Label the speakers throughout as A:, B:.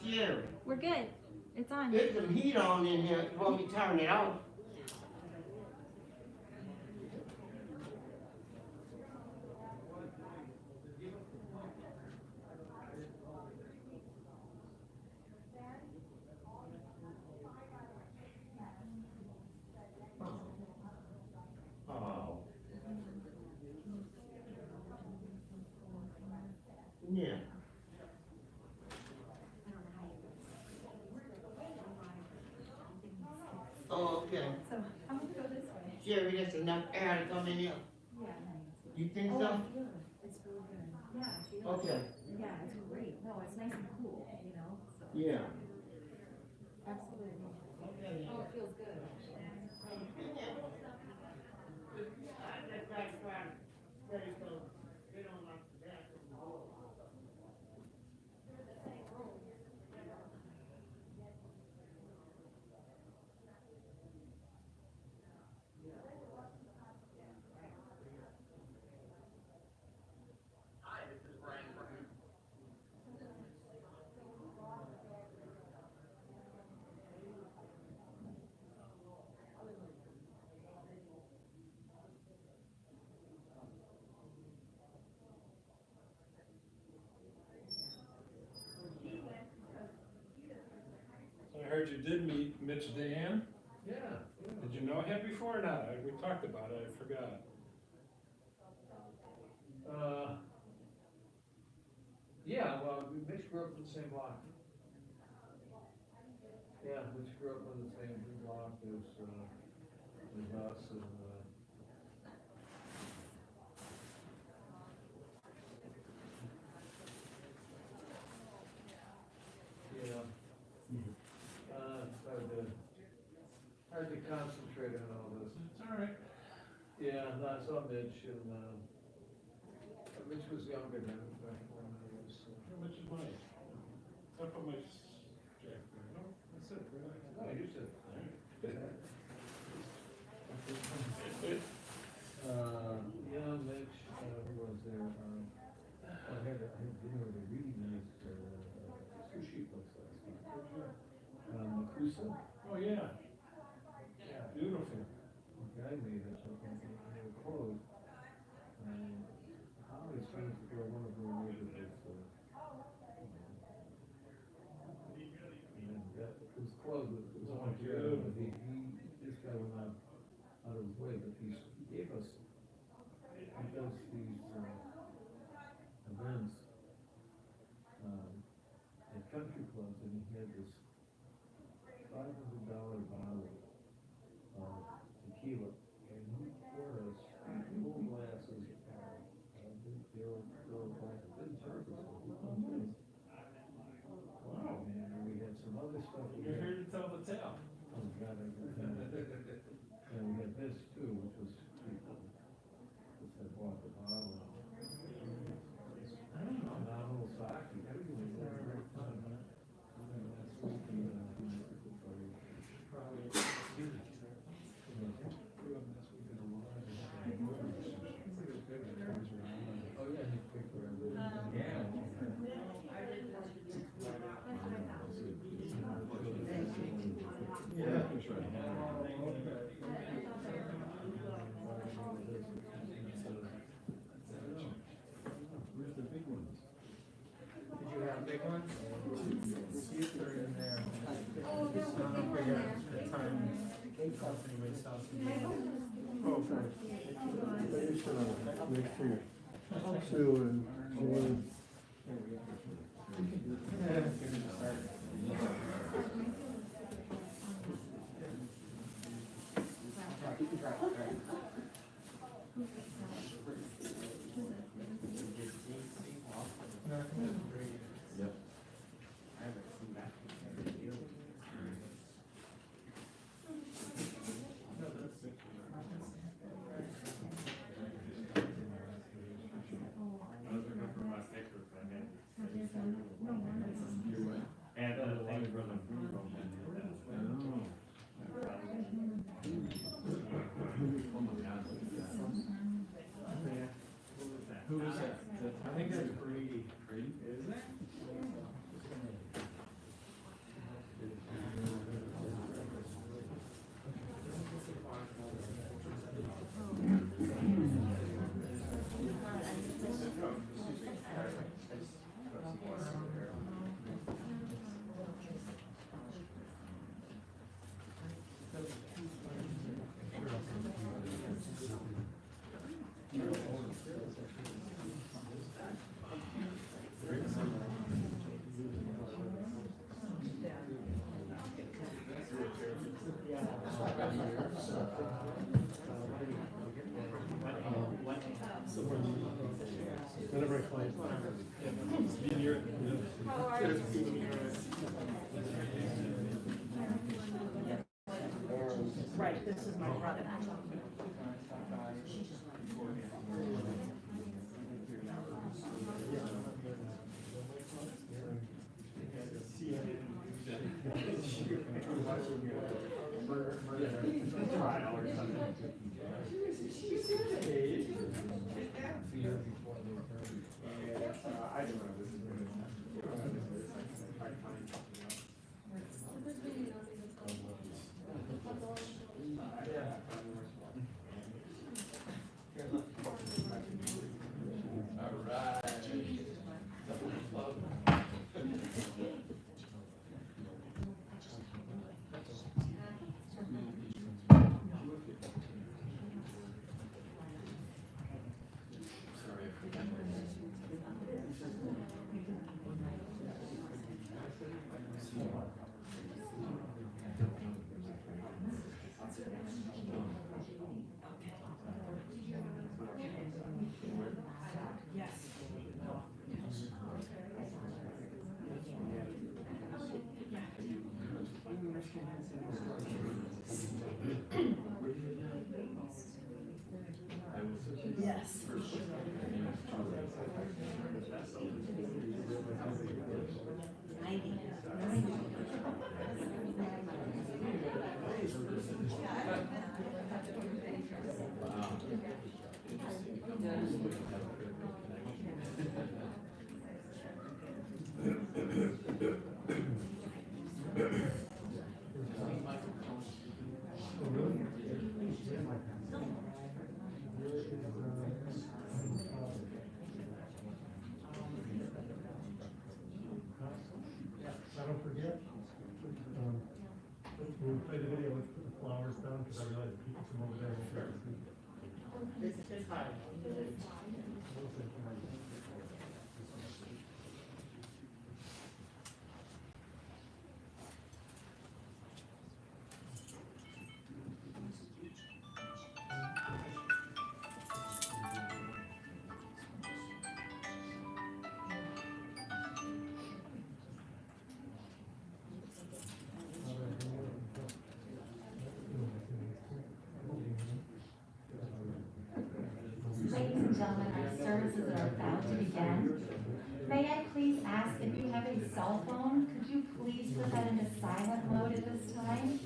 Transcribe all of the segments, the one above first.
A: Sherry,
B: We're good. It's on.
A: there's some heat on in here. You want me to turn it off? Oh. Yeah. Oh, okay.
B: So I'm gonna go this way.
A: Sherry, that's enough air to come in here.
B: Yeah.
A: You think
B: Oh,
A: so?
B: I feel it. It's really good. Yeah, I feel it.
A: Okay.
B: Yeah, it's great. No, it's nice and cool, you know, so.
A: Yeah.
B: Absolutely. Oh, it feels good.
C: I heard you did meet Mitch Dan.
D: Yeah.
C: Did you know him before or not? We talked about it, I forgot.
D: Yeah, well, Mitch grew up in the same block. Yeah, Mitch grew up in the same block as us and, yeah. Hard to concentrate on all this.
C: It's all right.
D: Yeah, no, I saw Mitch and, Mitch was younger than back when I was.
C: Mitch is mine. Except for my Jack there. No, that's it. Relax.
D: No, you said. Yeah, Mitch, who was there, I had dinner at a really nice, sushi place last night. Makusa.
C: Oh, yeah. Yeah, beautiful.
D: The guy made it, so they were closed. Holly's friends, the girl, one of her neighbors was, and then that, it was closed, it was on here, but this guy went out of his way, but he gave us, he does these, events, at country clubs, and he had this $500 bottle of tequila, and he poured us full glasses, they're glasses, didn't charge us. Wow, man, and we had some other stuff.
C: You're here to tell the tale.
D: Oh, God, and we had this too, which was pretty cool. Just I bought the bottle. I don't know. Phenomenal sake. Everything was there. Last week, oh, yeah, he picked her up. Yeah.
A: Yeah.
D: Where's the big ones?
A: Did you have big ones? See if they're in there.
B: Oh, they're
A: I don't know if we got the time company would sell some. Oh, okay.
E: Sue and Jane.
F: And thing for the food
A: Who is that? I think that's Brady. Brady? Is it? Whenever I find. Be near it.
B: How are you? Right, this is my brother. Yes.
A: I don't forget. When we play the video, let's put the flowers down, because I realize people from over there will start to see.
G: Ladies and gentlemen, our services are about to begin. May I please ask if you have a cell phone, could you please put that into silent mode at this time?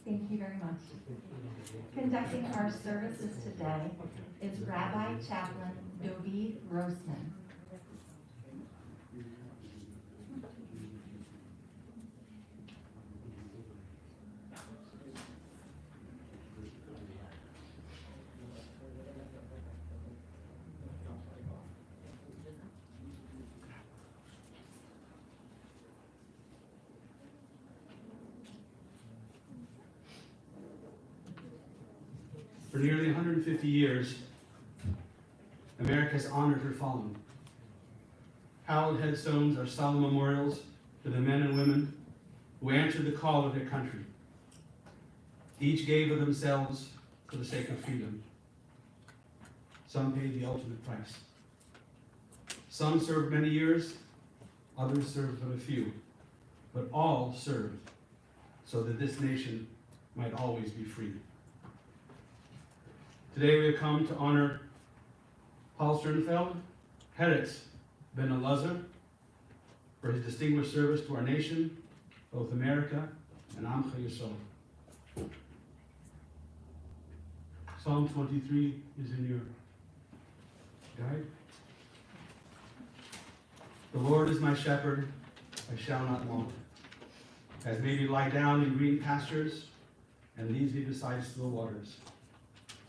G: Thank you very much. Conducting our services today is Rabbi Chaplain Dovi Grossman.
H: For nearly 150 years, America has honored her fallen. Hallowed headstones are solemn memorials to the men and women who answered the call of their country. Each gave of themselves for the sake of freedom. Some paid the ultimate price. Some served many years, others served but a few, but all served so that this nation might always be free. Today we have come to honor Paul Sternfeld, Heretz Ben Elazar, for his distinguished service to our nation, both America and Amcha Yisrael. Psalm 23 is in your guide. The Lord is my shepherd, I shall not want. Has made me lie down in green pastures and leads me beside still waters.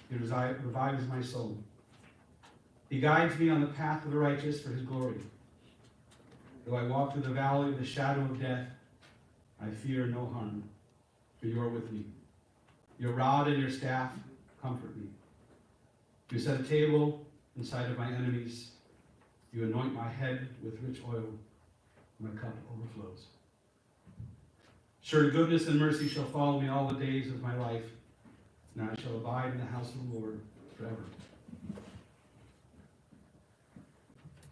H: He revives my soul. He guides me on the path of the righteous for his glory. Though I walk through the valley of the shadow of death, I fear no harm, for you are with me. Your rod and your staff comfort me. You set a table in sight of my enemies. You anoint my head with rich oil. My cup overflows. Surely goodness and mercy shall follow me all the days of my life, and I shall abide in the house of the Lord forever.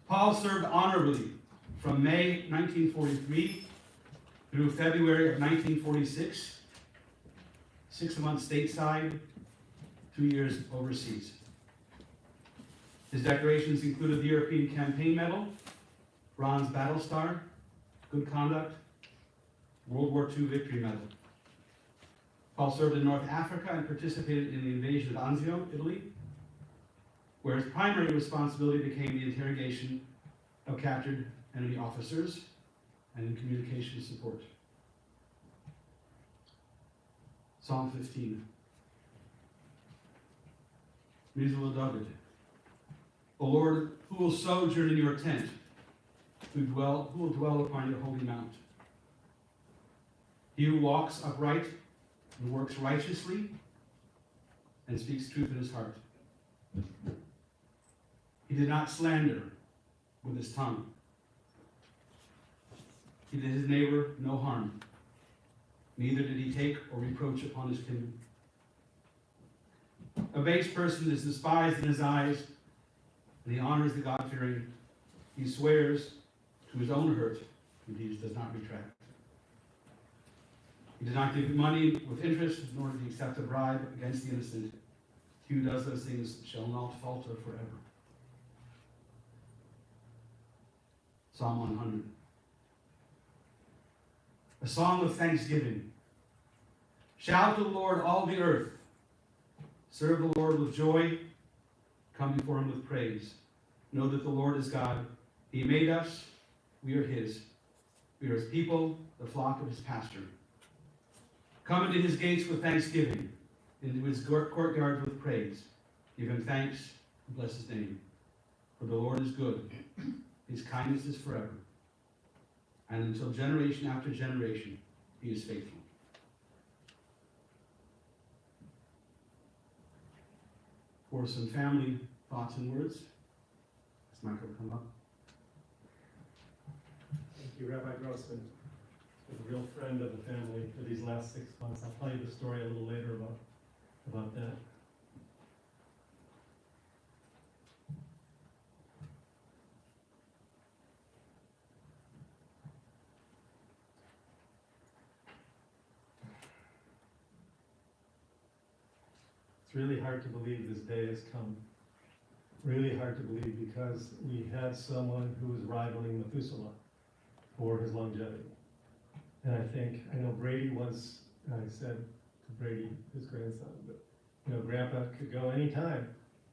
H: Paul served honorably from May 1943 through February of 1946, 6 months stateside, 2 years overseas. His decorations included the European Campaign Medal, Bronze Battle Star, Good Conduct, World War II Victory Medal. Paul served in North Africa and participated in the invasion of Anzio, Italy, where his primary responsibility became the interrogation of captured enemy officers and in communication support. Psalm 15. Musical David. O Lord, who will sojourn in your tent? Who will dwell upon your holy mount? He who walks upright and works righteously and speaks truth in his heart. He did not slander with his tongue. He did his neighbor no harm. Neither did he take or reproach upon his kindred. A base person is despised in his eyes, and he honors the God-fearing. He swears to his own hurt, and he does not retract. He does not give money with interest, nor does he accept a bribe against the innocent. He who does those things shall not falter forever. Psalm 100. A song of thanksgiving. Shout to the Lord, all the earth. Serve the Lord with joy. Come before him with praise. Know that the Lord is God. He made us. We are his. We are his people, the flock of his pasture. Come into his gates with thanksgiving, into his courtyards with praise. Give him thanks and bless his name. For the Lord is good. His kindness is forever. And until generation after generation, he is faithful. For some family thoughts and words, this Michael come up.
C: Thank you, Rabbi Grossman. A real friend of the family for these last 6 months. I'll tell you the story a little later about that. It's really hard to believe this day has come. Really hard to believe because we had someone who was rivaling Methuselah for his longevity. And I know Brady once, I said to Brady, his grandson, that, Grandpa could go anytime.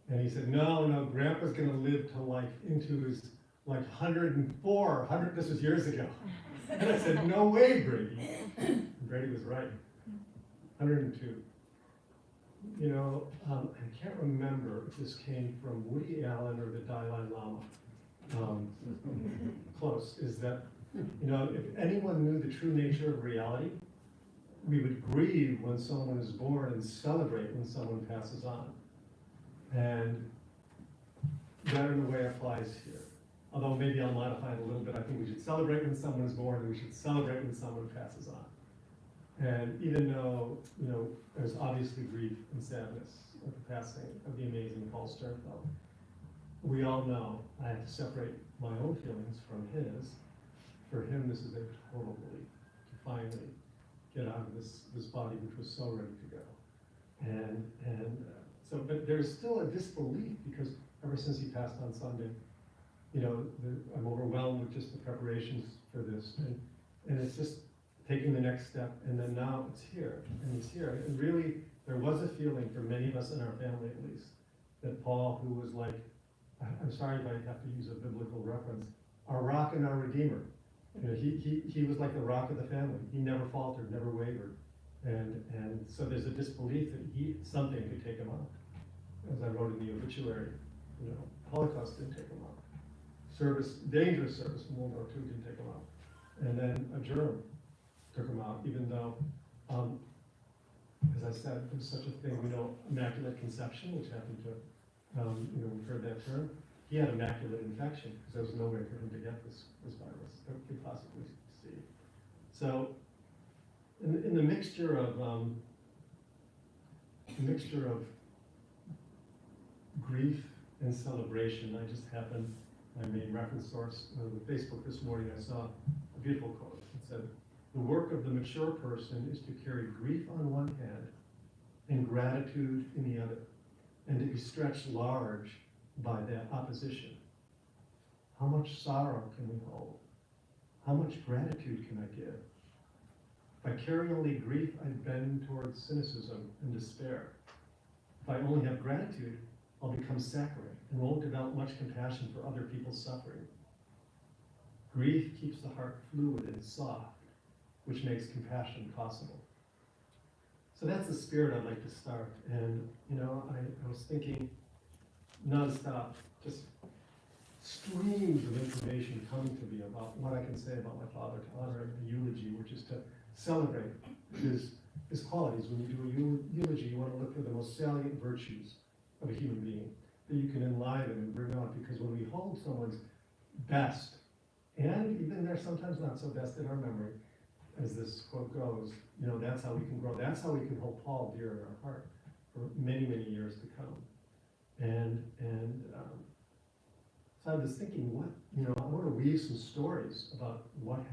C: And he said, no, Grandpa's gonna live till into his 104, this was years ago. And I said, no way, Brady. And Brady was right, 102. I can't remember if this came from Woody Allen or the Dalai Lama. Close, is that, if anyone knew the true nature of reality, we would grieve when someone is born and celebrate when someone passes on. And that in a way applies here. Although maybe I'll modify it a little bit. I think we should celebrate when someone is born and we should celebrate when someone passes on. And even though, there's obviously grief and sadness at the passing of the amazing Paul Sternfeld, we all know I have to separate my own feelings from his. For him, this is a total relief to finally get out of this body which was so ready to go. But there's still a disbelief because ever since he passed on Sunday, I'm overwhelmed with just the preparations for this, and it's just taking the next step, and then now it's here, and he's here. And really, there was a feeling for many of us in our family at least, that Paul, who was I'm sorry if I have to use a biblical reference, our rock and our redeemer. He was like the rock of the family. He never faltered, never wavered. And so there's a disbelief that something could take him out. As I wrote in the obituary, Holocaust didn't take him out. Dangerous service in World War II didn't take him out. And then a germ took him out, even though, as I said, there's such a thing, immaculate conception, which happened to, we've heard that term. He had immaculate infection because there was no way for him to get this virus that we could possibly see. So in the mixture of grief and celebration, I just happened, my main reference source, with Facebook this morning, I saw a beautiful quote. It said, "The work of the mature person is to carry grief on one hand and gratitude in the other, and to be stretched large by that opposition. How much sorrow can we hold? How much gratitude can I give? If I carry only grief, I bend towards cynicism and despair. If I only have gratitude, I'll become saccharine and won't develop much compassion for other people's suffering. Grief keeps the heart fluid and soft, which makes compassion possible." So that's the spirit I'd like to start. And, you know, I was thinking nonstop, just streams of information coming to me about what I can say about my father, to honor a eulogy, which is to celebrate his qualities. When you do a eulogy, you want to look for the most salient virtues of a human being that you can enliven and bring out, because when we hold someone's best, and even their sometimes not so best in our memory, as this quote goes, you know, that's how we can grow. That's how we can hold Paul dear in our heart for many, many years to come. And so I was thinking, what, you know, I want to weave some stories about what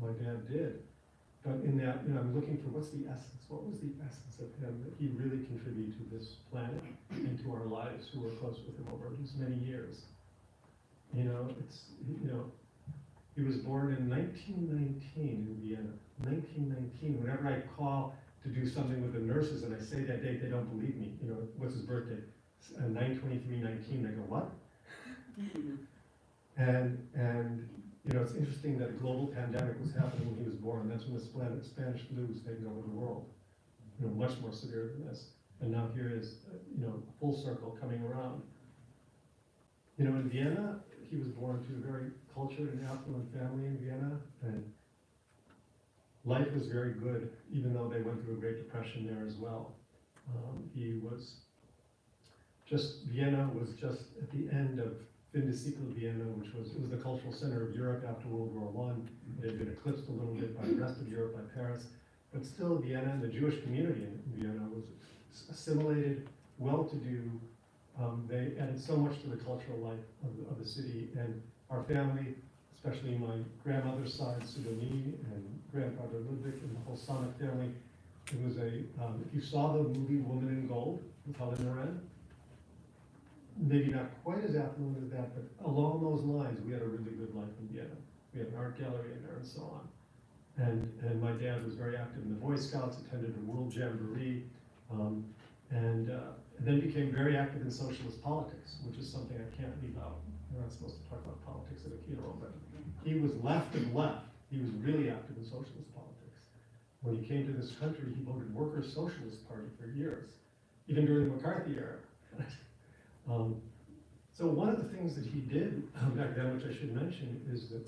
C: my dad did. But in that, you know, I'm looking for what's the essence. What was the essence of him that he really contributed to this planet and to our lives, who were close with him over these many years. You know, it's, you know, he was born in 1919 in Vienna. 1919. Whenever I call to do something with the nurses and I say that date, they don't believe me. You know, what's his birthday? 9/23/19. They go, what? And you know, it's interesting that a global pandemic was happening when he was born. That's when the Spanish flu was taking over the world. You know, much more severe than this. And now here is, you know, full circle coming around. You know, in Vienna, he was born to a very cultured and affluent family in Vienna, and life was very good, even though they went through a Great Depression there as well. Vienna was just at the end of Fin de Siècle Vienna, which was the cultural center of Europe after World War I. It had been eclipsed a little bit by the rest of Europe, by Paris, but still Vienna, and the Jewish community in Vienna was assimilated, well-to-do. They added so much to the cultural life of the city, and our family, especially my grandmother's side, Sidonie, and grandfather Ludwig, and the whole Sonic family, it was if you saw the movie Woman in Gold with Helen Mirren, maybe not quite as affluent as that, but along those lines, we had a really good life in Vienna. We had an art gallery in there and so on. And my dad was very active in the Boy Scouts, attended the World Jamboree, and then became very active in socialist politics, which is something I can't leave out. We're not supposed to talk about politics at a funeral, but he was left of left. He was really active in socialist politics. When he came to this country, he voted Workers' Socialist Party for years, even during the McCarthy era. So one of the things that he did back then, which I should mention, is that,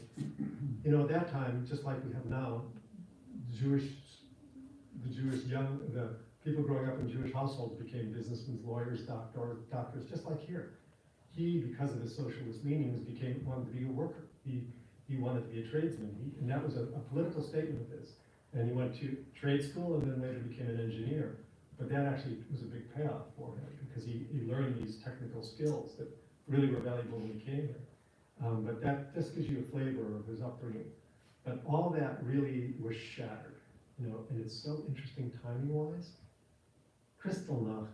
C: you know, at that time, just like we have now, the people growing up in Jewish households became businessmen, lawyers, doctors, just like here. He, because of his socialist leanings, wanted to be a worker. He wanted to be a tradesman, and that was a political statement of his. And he went to trade school and then later became an engineer. But that actually was a big payoff for him, because he learned these technical skills that really were valuable when he came here. But that just gives you a flavor of his upbringing. But all that really was shattered, you know, and it's so interesting timing-wise. Kristallnacht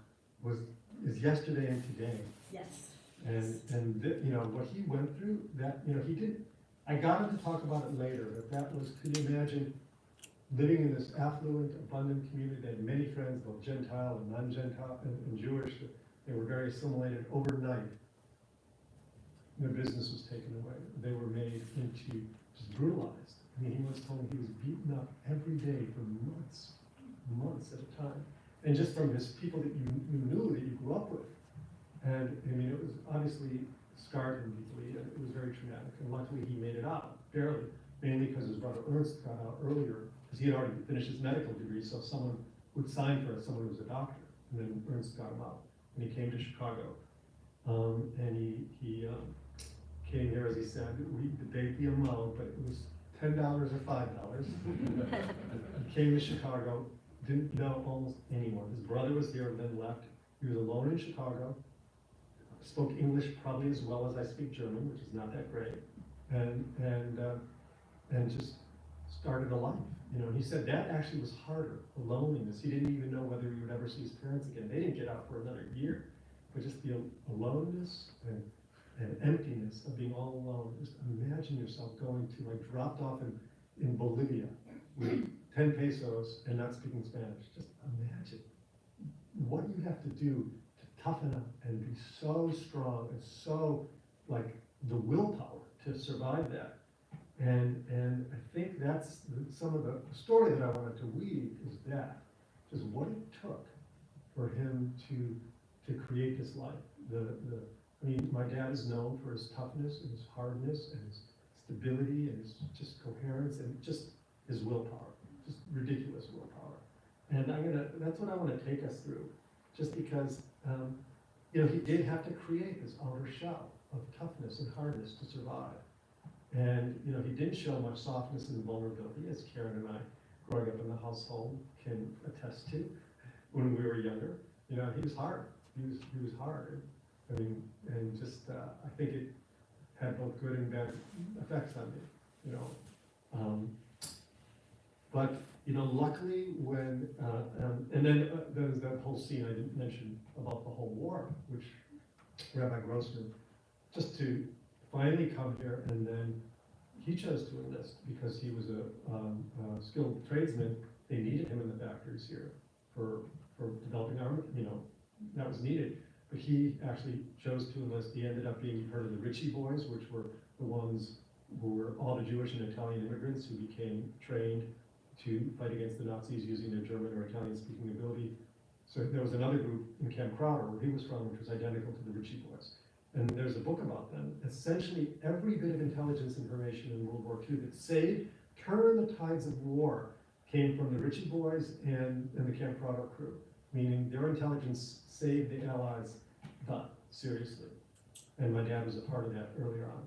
C: is yesterday and today.
B: Yes.
C: And you know, what he went through, that, you know, I got him to talk about it later, that was, could you imagine living in this affluent, abundant community? They had many friends, both Gentile and non-Gentile and Jewish. They were very assimilated. Overnight, their business was taken away. They were made into, just brutalized. I mean, he once told me he was beaten up every day for months at a time. And just from his people that you knew, that you grew up with. And I mean, it was obviously scarred him deeply, and it was very traumatic. And luckily he made it out, barely, mainly because his brother Ernst got out earlier, because he had already finished his medical degree, so someone would sign for it, someone who was a doctor. And then Ernst got him out, and he came to Chicago. And he came here, as he said, we debate the amount, but it was $10 or $5. He came to Chicago, didn't know almost anyone. His brother was here, then left. He was alone in Chicago, spoke English probably as well as I speak German, which is not that great, and just started a life. You know, he said that actually was harder, the loneliness. He didn't even know whether he would ever see his parents again. They didn't get out for another year, but just the aloneness and emptiness of being all alone. Just imagine yourself going to, like, dropped off in Bolivia with 10 pesos and not speaking Spanish. Just imagine what you have to do to toughen up and be so strong and so, like, the willpower to survive that. And I think that's some of the story that I wanted to weave is that, just what it took for him to create this life. I mean, my dad is known for his toughness and his hardness and his stability and his just coherence and just his willpower, just ridiculous willpower. And that's what I want to take us through, just because, you know, he did have to create this outer shell of toughness and hardness to survive. And, you know, he didn't show much softness and vulnerability, as Karen and I, growing up in the household, can attest to. When we were younger, you know, he was hard. He was hard. I mean, and just, I think it had both good and bad effects on me, you know. But, you know, luckily when, and then there was that whole scene I didn't mention about the whole war, which Rabbi Grossman, just to finally come here, and then he chose to enlist because he was a skilled tradesman. They needed him in the factories here for developing armor, you know, that was needed. But he actually chose to enlist. He ended up being part of the Ritchie Boys, which were the ones who were all the Jewish and Italian immigrants who became trained to fight against the Nazis using their German or Italian speaking ability. So there was another group in Camp Crowder where he was from, which was identical to the Ritchie Boys. And there's a book about them. Essentially, every bit of intelligence information in World War II that turned the tides of war came from the Ritchie Boys and the Camp Crowder crew, meaning their intelligence saved the Allies, but seriously. And my dad was a part of that earlier on.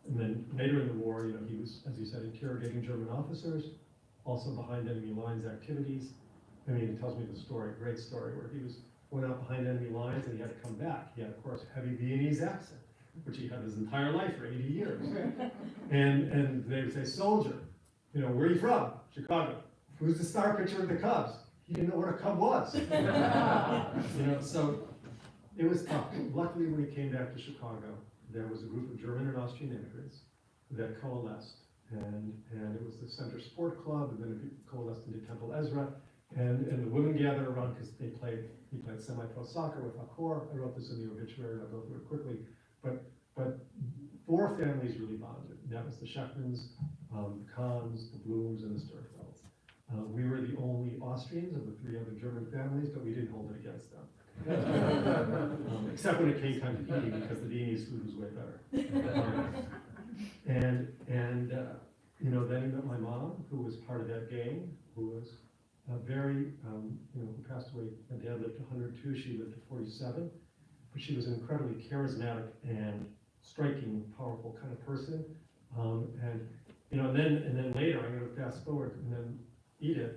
C: And then later in the war, you know, he was, as you said, interrogating German officers, also behind enemy lines activities. I mean, he tells me the story, a great story, where he went out behind enemy lines and he had to come back. He had, of course, heavy Viennese accent, which he had his entire life for 80 years. And they would say, soldier, you know, where are you from? Chicago. Who's the star pitcher of the Cubs? He didn't know what a Cub was. You know, so it was tough. Luckily, when he came back to Chicago, there was a group of German and Austrian immigrants that coalesced. And it was the Center Sport Club, and then it coalesced into Temple Ezra. And the women gathered around because he played semi-pro soccer with Accor. I wrote this in the obituary, I'll go through it quickly. But four families really bonded. That was the Sheckmans, the Kahns, the Blooms, and the Sternfelds. We were the only Austrians of the three other German families, but we didn't hold it against them. Except when it came time to eating, because the Viennese food was way better. You know, then he met my mom, who was part of that gang, who was very, you know, who passed away. My dad lived to 102, she lived to 47. But she was an incredibly charismatic and striking, powerful kind of person. You know, and then later, I'm going to fast forward, and then Edith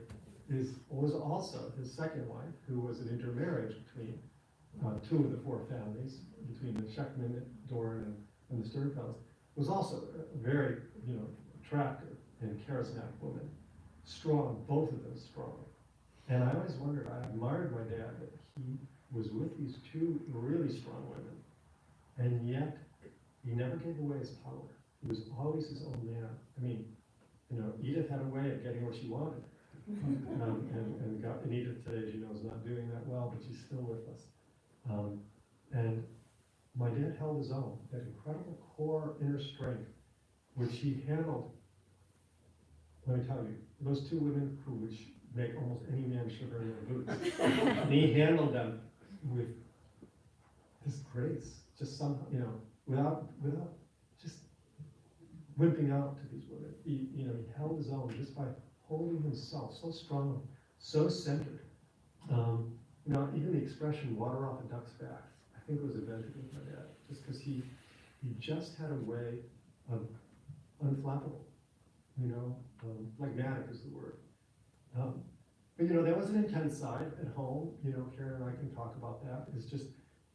C: was also his second wife, who was an intermarriage between two of the four families, between the Sheckman, Doran, and the Sternfelds. Was also a very, you know, attractive and charismatic woman. Strong, both of them strong. And I always wondered, I admired my dad that he was with these two really strong women, and yet he never gave away his power. He was always his own man. I mean, you know, Edith had a way of getting what she wanted. And Edith today, as you know, is not doing that well, but she's still with us. And my dad held his own, that incredible core inner strength, which he handled. Let me tell you, those two women who would make almost any man shiver in their boots, and he handled them with this grace, just somehow, you know, without just wimping out to these women. He held his own just by holding himself so strong, so centered. You know, even the expression "water off a duck's back," I think was invented with my dad, just because he just had a way of unflappable. you know, phlegmatic is the word. But you know, there was an intense side at home, you know, Karen and I can talk about that. It's just,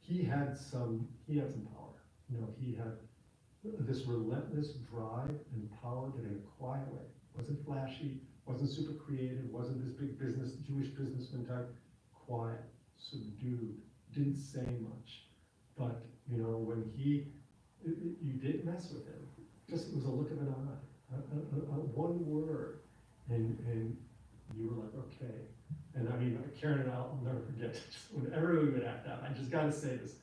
C: he had some power. You know, he had this relentless drive and power, but in a quiet way. Wasn't flashy, wasn't super creative, wasn't this big business, Jewish businessman type. Quiet, subdued, didn't say much. But, you know, when you didn't mess with him. Just, it was a look of an eye, one word, and you were like, okay. And I mean, Karen and I'll never forget, whenever we would act out, I just gotta say this,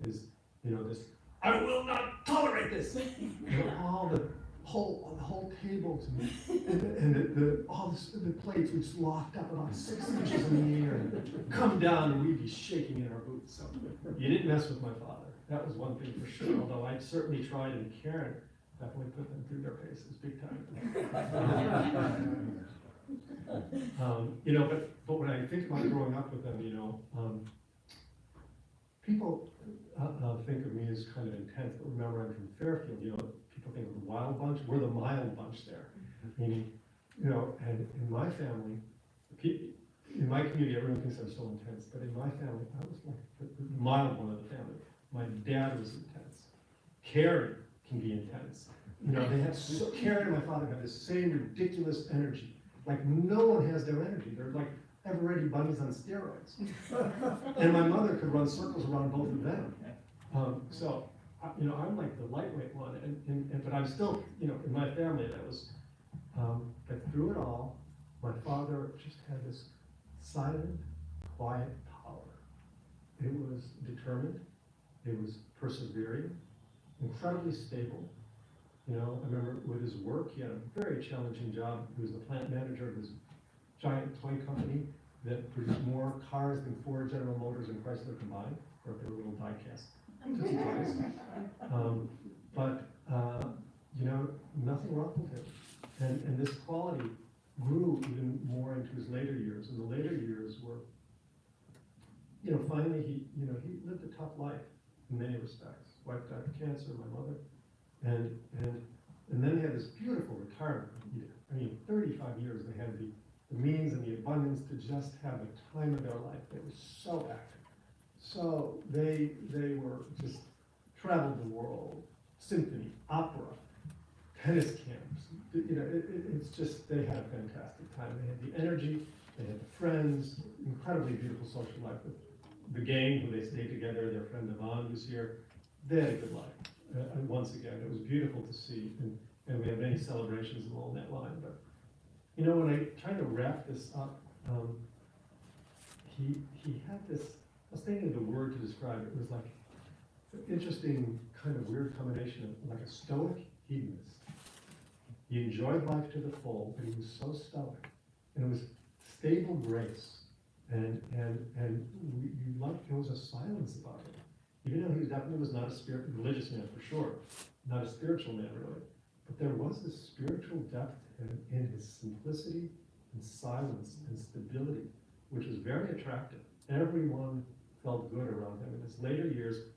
C: is, you know, this, I will not tolerate this! You know, all the whole table to me, and all the plates would just loft up about 6 inches in the air and come down, and we'd be shaking in our boots. So you didn't mess with my father. That was one thing for sure, although I certainly tried, and Karen definitely put them through their paces big time. You know, but when I think about growing up with them, you know, people think of me as kind of intense, but remember I'm from Fairfield, you know, people think of the wild bunch, we're the mild bunch there. Meaning, you know, and in my family, in my community, everyone thinks I'm so intense, but in my family, I was like the mild one of the family. My dad was intense. Karen can be intense. You know, Karen and my father have the same ridiculous energy. Like no one has their energy. They're like ever-ready bunnies on steroids. And my mother could run circles around both of them. So, you know, I'm like the lightweight one, but I'm still, you know, in my family that was, but through it all, my father just had this silent, quiet power. It was determined, it was persevering, incredibly stable. You know, I remember with his work, he had a very challenging job. He was the plant manager of this giant toy company that produced more cars than Ford, General Motors, and Chrysler combined, or if they were little die-cast toys. You know, nothing wrong with him. And this quality grew even more into his later years. And the later years were, you know, finally he lived a tough life in many respects. Wife died of cancer, my mother. And then they had this beautiful retirement. I mean, 35 years they had the means and the abundance to just have the time of their life. They were so active. So they were just traveled the world, symphony, opera, tennis camps. You know, it's just, they had a fantastic time. They had the energy, they had the friends, incredibly beautiful social life with the gang, who they stayed together, their friend Yvonne was here. They had a good life. And once again, it was beautiful to see, and we had many celebrations along that line. But you know, when I tried to wrap this up, he had this. I was thinking of the word to describe it. It was like an interesting kind of weird combination of like a stoic hedonist. He enjoyed life to the full, but he was so stoic, and it was stable grace, and you liked, there was a silence about it. Even though he definitely was not a religious man for sure, not a spiritual man really, but there was this spiritual depth in his simplicity and silence and stability, which was very attractive. Everyone felt good around him. In his later years,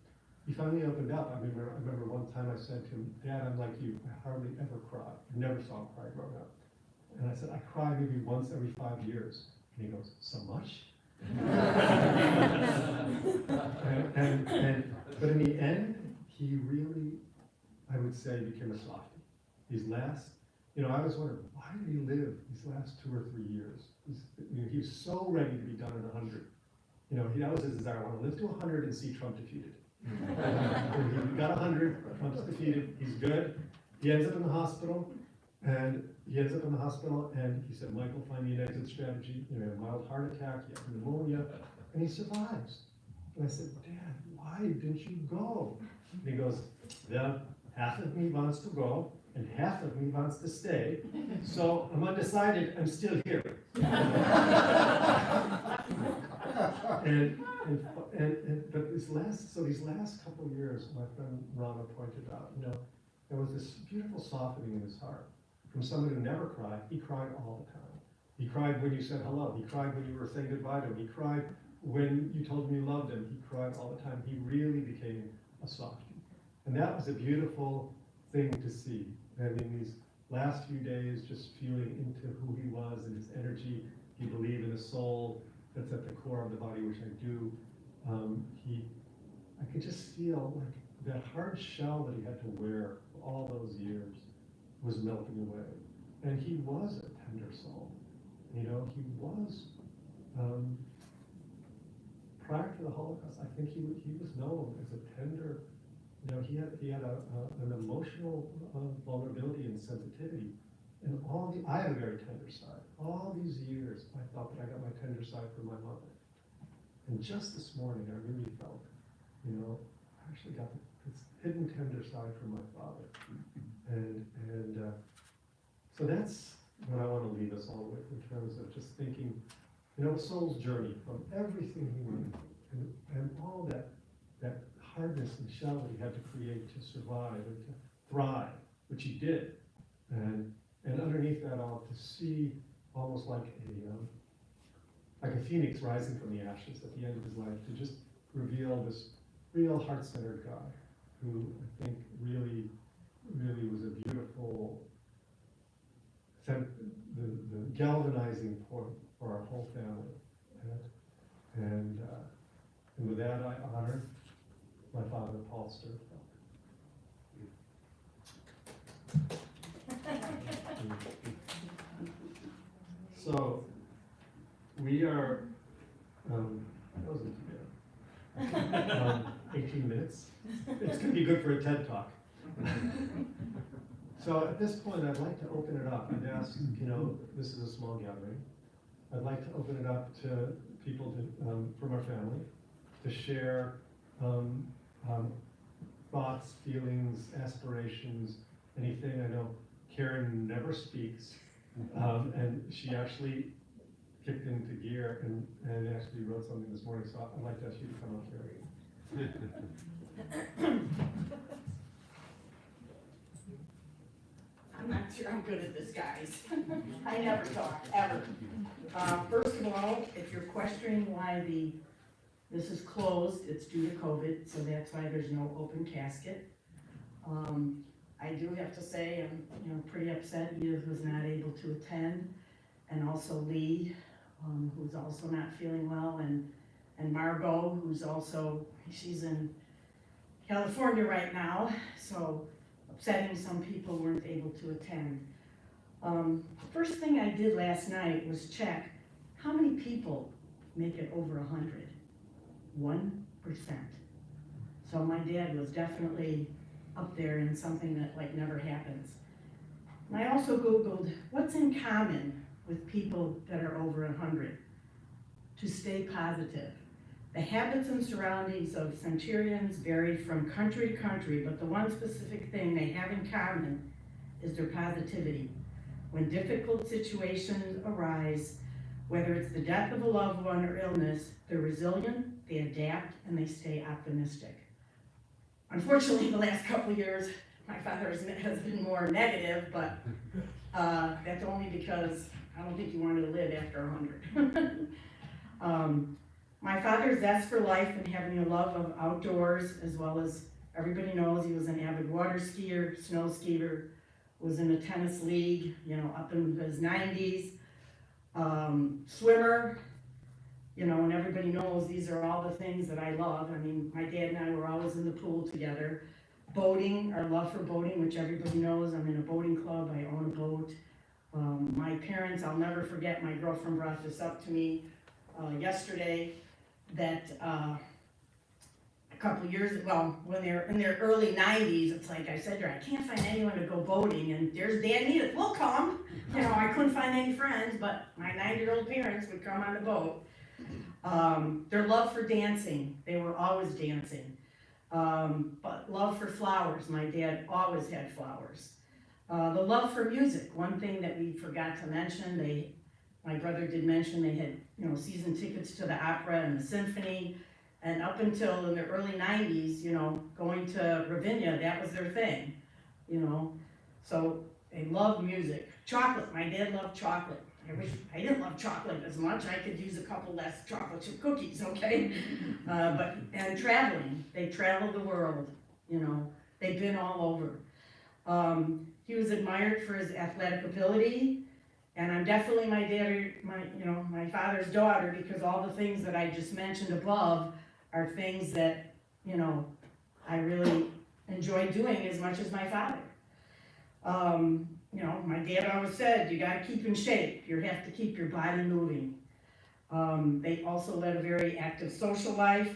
C: he finally opened up. I remember one time I said to him, "Dad, I'm like you. I hardly ever cry. I never saw him cry growing up." And I said, "I cry maybe once every 5 years." And he goes, "So much?" But in the end, he really, I would say, became a softie. These last, you know, I was wondering, why did he live these last 2 or 3 years? He was so ready to be done at 100. You know, that was his desire. I want to live to 100 and see Trump defeated. He got 100, Trump's defeated, he's good. He ends up in the hospital, and he said, "Michael, find me an exit strategy." You know, a mild heart attack, he had pneumonia, and he survives. And I said, "Dad, why didn't you go?" And he goes, "Well, half of me wants to go, and half of me wants to stay. So I'm undecided, I'm still here." But these last couple of years, my friend Rama pointed out, you know, there was this beautiful softening in his heart. From someone who never cried, he cried all the time. He cried when you said hello. He cried when you were saying goodbye to him. He cried when you told him you loved him. He cried all the time. He really became a softie. And that was a beautiful thing to see. I mean, these last few days, just feeling into who he was and his energy. He believed in a soul that's at the core of the body, which I do. I could just feel like that hard shell that he had to wear for all those years was melting away. And he was a tender soul. You know, he was, prior to the Holocaust, I think he was known as a tender, you know, he had an emotional vulnerability and sensitivity. And I have a very tender side. All these years, I thought that I got my tender side from my mother. And just this morning, I really felt, you know, I actually got this hidden tender side from my father. And so that's what I want to leave us all with in terms of just thinking, you know, soul's journey from everything he went through and all that hardness and shell that he had to create to survive and to thrive, which he did. And underneath that all, to see almost like a phoenix rising from the ashes at the end of his life, to just reveal this real heart-centered guy who I think really, really was a beautiful, the galvanizing point for our whole family. And with that, I honor my father, Paul Sternfeld. So, we are, that wasn't too bad. 18 minutes. It's going to be good for a TED Talk. So at this point, I'd like to open it up. I'd ask, you know, this is a small gathering. I'd like to open it up to people from our family to share thoughts, feelings, aspirations, anything. I know Karen never speaks, and she actually kicked into gear and actually wrote something this morning, so I'd like to ask you to come up here.
I: I'm not sure I'm good at this, guys. I never talk, ever. First of all, if you're questioning why this is closed, it's due to COVID, so that's why there's no open casket. I do have to say, I'm pretty upset Edith was not able to attend, and also Lee, who's also not feeling well, and Margot, who's also, she's in California right now, so upsetting some people weren't able to attend. First thing I did last night was check how many people make it over 100. 1%. So my dad was definitely up there in something that like never happens. And I also Googled what's in common with people that are over 100 to stay positive. The habits and surroundings of centurions vary from country to country, but the one specific thing they have in common is their positivity. When difficult situations arise, whether it's the death of a loved one or illness, they're resilient, they adapt, and they stay optimistic. Unfortunately, the last couple of years, my father has been more negative, but that's only because I don't think he wanted to live after 100. My father's zest for life and having a love of outdoors, as well as everybody knows he was an avid water skier, snow skier, was in a tennis league, up in his 90s, swimmer, and everybody knows these are all the things that I love. I mean, my dad and I were always in the pool together. Boating, our love for boating, which everybody knows, I'm in a boating club, I own a boat. My parents, I'll never forget, my girlfriend brought this up to me yesterday, that a couple years, when they're in their early 90s, it's like I said to her, I can't find anyone to go boating, and there's Dad and Edith, we'll come. I couldn't find any friends, but my 90-year-old parents would come on the boat. Their love for dancing, they were always dancing. But love for flowers, my dad always had flowers. The love for music, one thing that we forgot to mention, my brother did mention they had, season tickets to the opera and the symphony, and up until in the early 90s, going to Ravinia, that was their thing, so they loved music. Chocolate, my dad loved chocolate. I wish I didn't love chocolate as much. I could use a couple less chocolate chip cookies, okay? And traveling, they traveled the world, they've been all over. He was admired for his athletic ability, and I'm definitely my father's daughter, because all the things that I just mentioned above are things that, I really enjoy doing as much as my father. My dad always said, you gotta keep in shape, you have to keep your body moving. They also led a very active social life.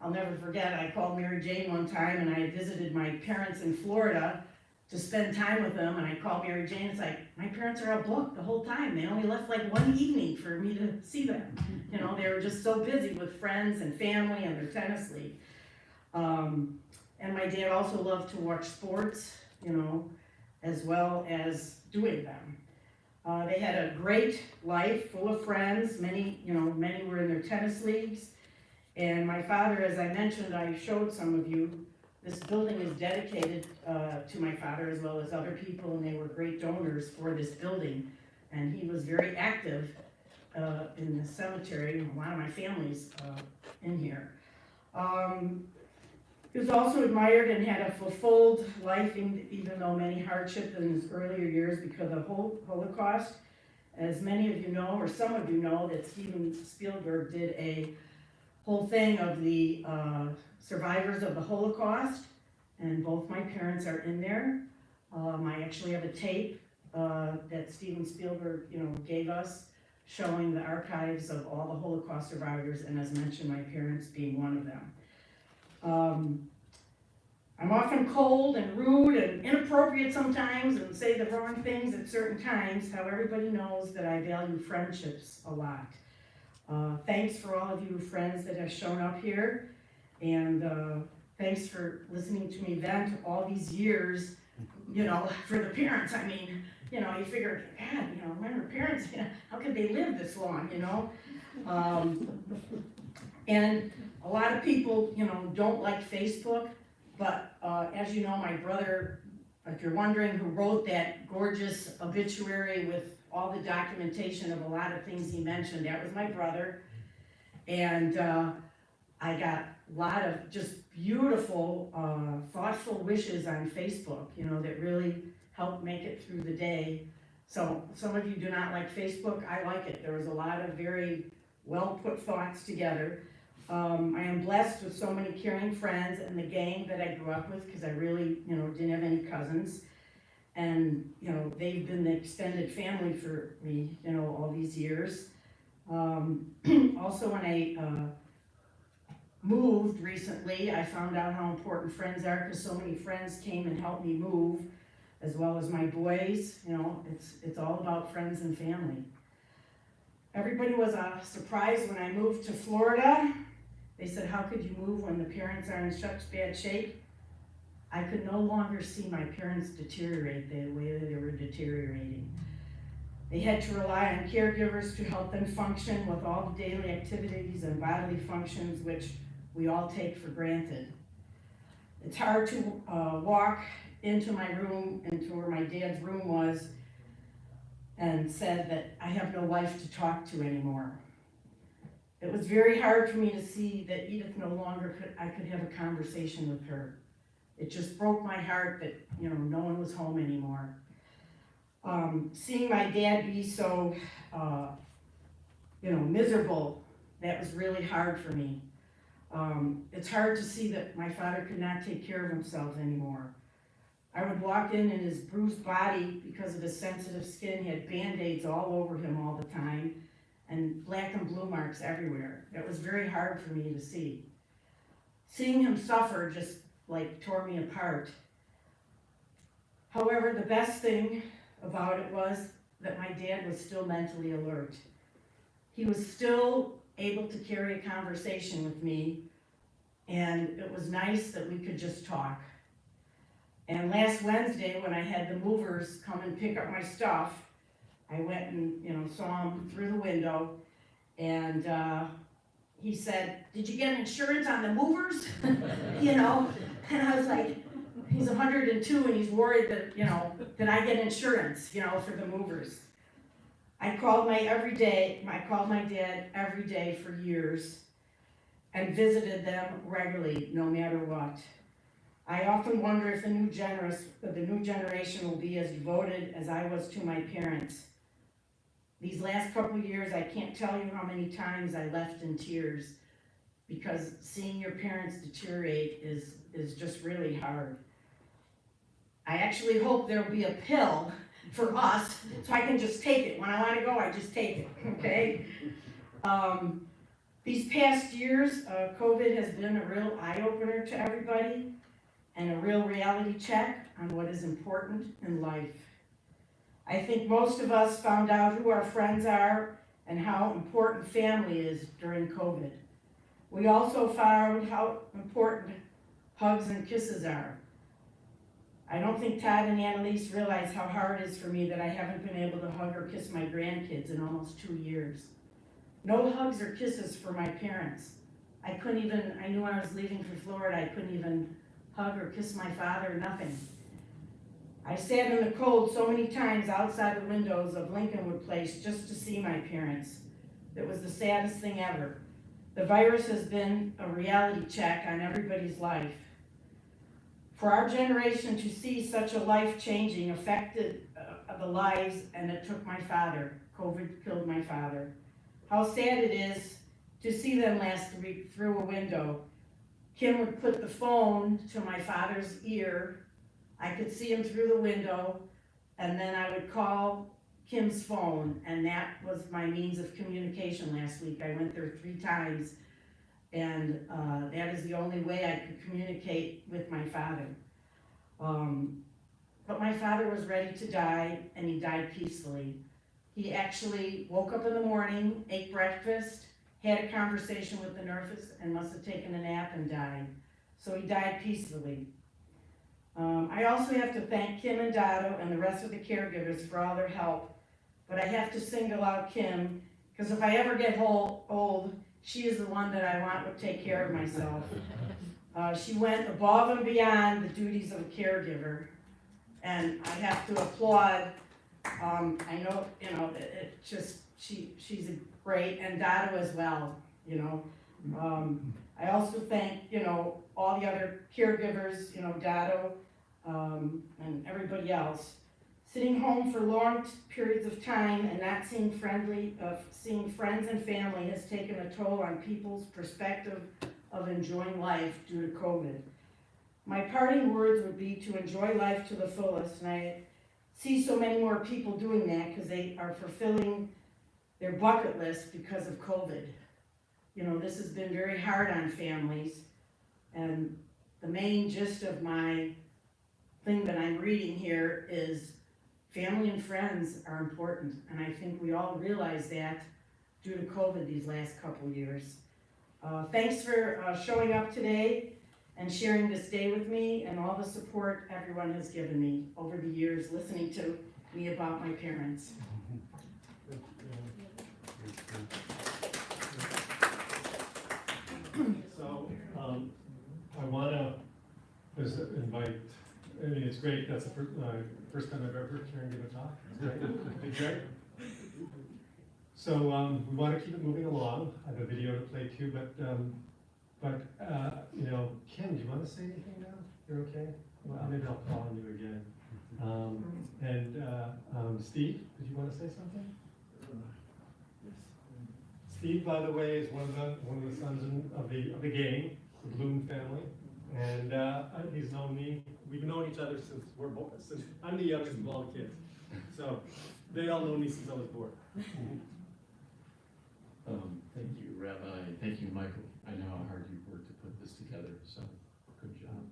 I: I'll never forget, I called Mary Jane one time and I visited my parents in Florida to spend time with them, and I called Mary Jane, it's like, my parents are out booked the whole time, they only left like one evening for me to see them. They were just so busy with friends and family and their tennis league. And my dad also loved to watch sports, as well as doing them. They had a great life, full of friends, many were in their tennis leagues. And my father, as I mentioned, I showed some of you, this building is dedicated to my father as well as other people, and they were great donors for this building. And he was very active in the cemetery, a lot of my family's in here. He was also admired and had a fulfilled life, even though many hardships in his earlier years because of the Holocaust. As many of you know, or some of you know, that Steven Spielberg did a whole thing of the survivors of the Holocaust, and both my parents are in there. I actually have a tape that Steven Spielberg, gave us, showing the archives of all the Holocaust survivors, and as mentioned, my parents being one of them. I'm often cold and rude and inappropriate sometimes and say the wrong things at certain times. How everybody knows that I value friendships a lot. Thanks for all of you friends that have shown up here, and thanks for listening to me vent all these years, for the parents. I mean, you figure, God, when are parents, how could they live this long, And a lot of people, don't like Facebook, but as you know, my brother, if you're wondering who wrote that gorgeous obituary with all the documentation of a lot of things he mentioned, that was my brother. And I got a lot of just beautiful, thoughtful wishes on Facebook, that really helped make it through the day. So some of you do not like Facebook, I like it. There was a lot of very well put thoughts together. I am blessed with so many caring friends and the gang that I grew up with, because I really, didn't have any cousins. And, they've been the extended family for me, all these years. Also, when I moved recently, I found out how important friends are, because so many friends came and helped me move, as well as my boys. It's all about friends and family. Everybody was surprised when I moved to Florida. They said, how could you move when the parents are in such bad shape? I could no longer see my parents deteriorate the way that they were deteriorating. They had to rely on caregivers to help them function with all the daily activities and bodily functions which we all take for granted. It's hard to walk into my room, into where my dad's room was, and said that I have no wife to talk to anymore. It was very hard for me to see that Edith no longer I could have a conversation with her. It just broke my heart that, no one was home anymore. Seeing my dad be so, miserable, that was really hard for me. It's hard to see that my father could not take care of himself anymore. I would walk in and his bruised body, because of his sensitive skin, he had Band-Aids all over him all the time, and black and blue marks everywhere. It was very hard for me to see. Seeing him suffer just tore me apart. However, the best thing about it was that my dad was still mentally alert. He was still able to carry a conversation with me, and it was nice that we could just talk. And last Wednesday, when I had the movers come and pick up my stuff, I went and, saw him through the window, and he said, did you get insurance on the movers? And I was like, he's 102 and he's worried that, that I get insurance, for the movers. I called my dad every day for years and visited them regularly, no matter what. I often wonder if the new generation will be as devoted as I was to my parents. These last couple of years, I can't tell you how many times I left in tears because seeing your parents deteriorate is just really hard. I actually hope there'll be a pill for us so I can just take it. When I want to go, I just take it, okay? These past years, COVID has been a real eye-opener to everybody and a real reality check on what is important in life. I think most of us found out who our friends are and how important family is during COVID. We also found how important hugs and kisses are. I don't think Todd and Annalise realize how hard it is for me that I haven't been able to hug or kiss my grandkids in almost 2 years. No hugs or kisses for my parents. I knew when I was leaving for Florida, I couldn't even hug or kiss my father, nothing. I sat in the cold so many times outside the windows of Lincolnwood Place just to see my parents. It was the saddest thing ever. The virus has been a reality check on everybody's life. For our generation to see such a life-changing affected the lives, and it took my father. COVID killed my father. How sad it is to see them last week through a window. Kim would put the phone to my father's ear. I could see him through the window, and then I would call Kim's phone, and that was my means of communication last week. I went there 3 times, and that is the only way I could communicate with my father. But my father was ready to die, and he died peacefully. He actually woke up in the morning, ate breakfast, had a conversation with the nurses, and must have taken a nap and died. So he died peacefully. I also have to thank Kim and Dotto and the rest of the caregivers for all their help, but I have to single out Kim, because if I ever get old, she is the one that I want to take care of myself. She went above and beyond the duties of a caregiver, and I have to applaud. I know, she's a great, and Dotto as well, I also thank, all the other caregivers, Dotto, and everybody else. Sitting home for long periods of time and not seeing friends and family has taken a toll on people's perspective of enjoying life due to COVID. My parting words would be to enjoy life to the fullest, and I see so many more people doing that because they are fulfilling their bucket list because of COVID. This has been very hard on families, and the main gist of my thing that I'm reading here is family and friends are important, and I think we all realize that due to COVID these last couple years. Thanks for showing up today and sharing this day with me and all the support everyone has given me over the years listening to me about my parents.
C: So, I want to just invite, it's great, that's the first time I've ever heard Karen give a talk. It's great. So, we want to keep it moving along. I have a video to play too, but Kim, do you want to say anything now? You're okay? Well, maybe I'll call on you again. Steve, did you want to say something? Steve, by the way, is one of the sons of the gang, the Bloom family, and he's known me. We've known each other since I'm the youngest of all the kids, so they all know me since I was born.
F: Thank you, Rabbi. Thank you, Michael. I know how hard you've worked to put this together, so good job.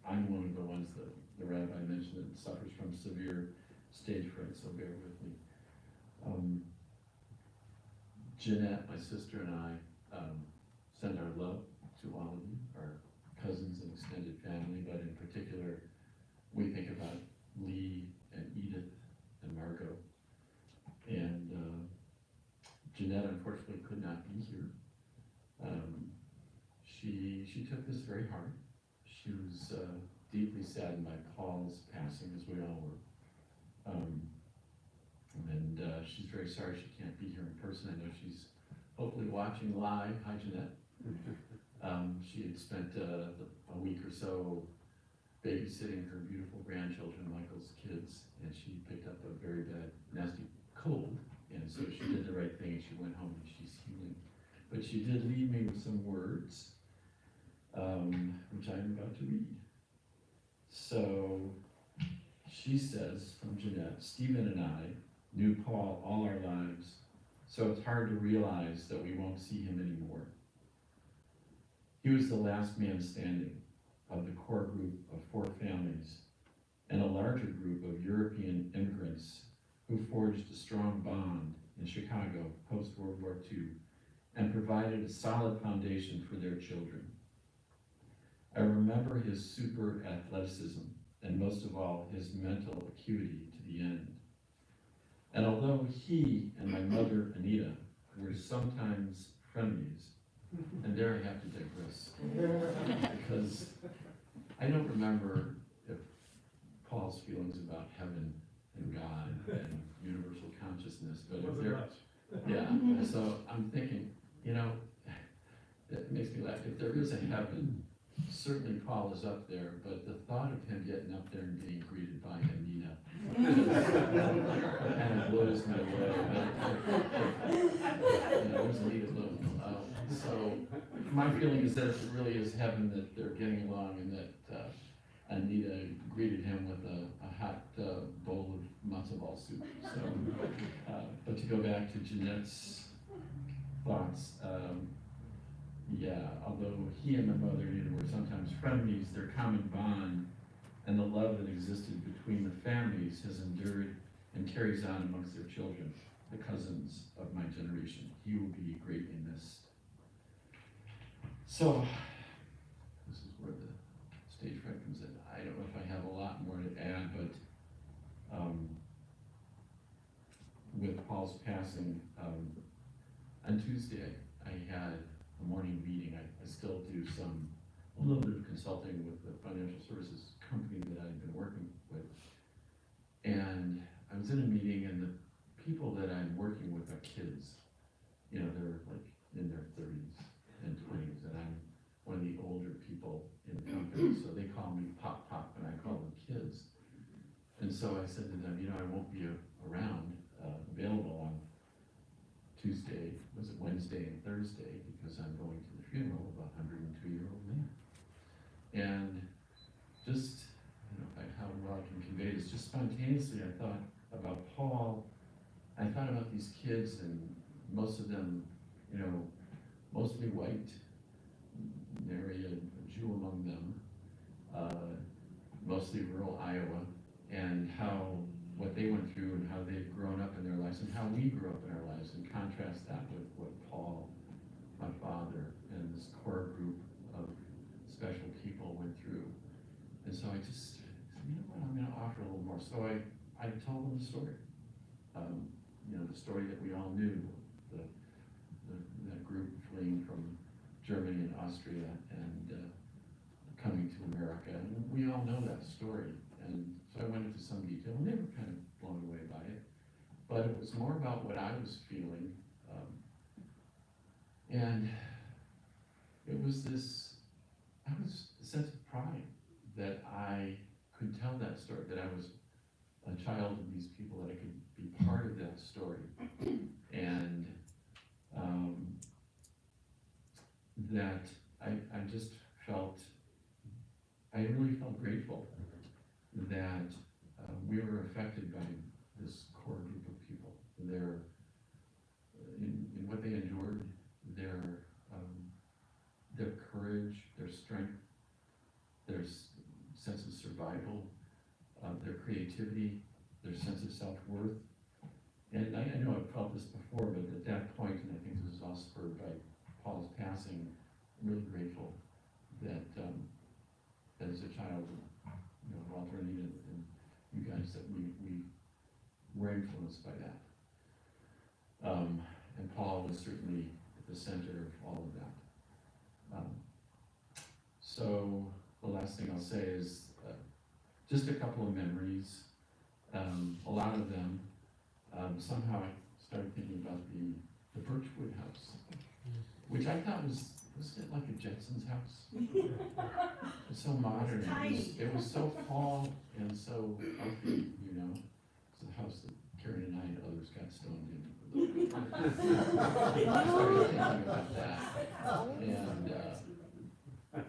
F: I'm one of the ones that the rabbi mentioned that suffers from severe stage fright, so bear with me. Jeanette, my sister, and I send our love to all of you, our cousins and extended family, but in particular, we think about Lee and Edith and Margot. And Jeanette unfortunately could not be here. She took this very hard. She was deeply saddened by Paul's passing, as we all were. And she's very sorry she can't be here in person. I know she's hopefully watching live. Hi, Jeanette. She had spent a week or so babysitting her beautiful grandchildren, Michael's kids, and she picked up a very bad, nasty cold. And so she did the right thing and she went home and she's healing. But she did leave me with some words, which I'm about to read. So she says, from Jeanette, Stephen and I knew Paul all our lives, so it's hard to realize that we won't see him anymore. He was the last man standing of the core group of 4 families and a larger group of European immigrants who forged a strong bond in Chicago post-World War II and provided a solid foundation for their children. I remember his super athleticism and most of all, his mental acuity to the end. And although he and my mother, Anita, were sometimes frenemies, and there I have to digress, because I don't remember if Paul's feelings about heaven and God and universal consciousness, but if there, yeah, so I'm thinking, you know, it makes me laugh. If there is a heaven, certainly Paul is up there, but the thought of him getting up there and getting greeted by Anita kind of blows me away. But, you know, there's Anita Bloom. So my feeling is that it really is heaven, that they're getting along, and that Anita greeted him with a hot bowl of matzo ball soup. So, but to go back to Jeanette's thoughts, yeah, although he and my mother Anita were sometimes frenemies, their common bond and the love that existed between the families has endured and carries on amongst their children, the cousins of my generation. He will be greatly missed. So, this is where the stage fright comes in. I don't know if I have a lot more to add, but with Paul's passing, on Tuesday, I had a morning meeting. I still do a little bit of consulting with the financial services company that I've been working with. And I was in a meeting, and the people that I'm working with are kids. You know, they're like in their 30s and 20s, and I'm one of the older people in the company, so they call me Pop, and I call them kids. And so I said to them, you know, I won't be around, available on Tuesday, was it Wednesday and Thursday, because I'm going to the funeral of a 102-year-old man. And just, you know, how well I can convey this, just spontaneously I thought about Paul. I thought about these kids, and most of them, you know, mostly white, nary a Jew among them, mostly rural Iowa, and what they went through and how they've grown up in their lives and how we grew up in our lives, and contrast that with what Paul, my father, and this core group of special people went through. And so I just said, you know what, I'm gonna offer a little more. So I told them the story. You know, the story that we all knew, that group fleeing from Germany and Austria and coming to America. And we all know that story. And so I went into some detail, and they were kind of blown away by it. But it was more about what I was feeling. And it was a sense of pride that I could tell that story, that I was a child of these people, that I could be part of that story. And that I just felt, I really felt grateful that we were affected by this core group of people. In what they endured, their courage, their strength, their sense of survival, their creativity, their sense of self-worth. And I know I've felt this before, but at that point, and I think this was all spurred by Paul's passing, I'm really grateful that as a child of, you know, Walter and Anita and you guys, that we were influenced by that. And Paul was certainly at the center of all of that. So the last thing I'll say is just a couple of memories. A lot of them, somehow I started thinking about the Birchwood house, which I thought was wasn't it like a Jetson's house? It was so modern, it was so tall and so healthy, you know? It's a house that Karen and I and others got stoned in. I started thinking about that. And,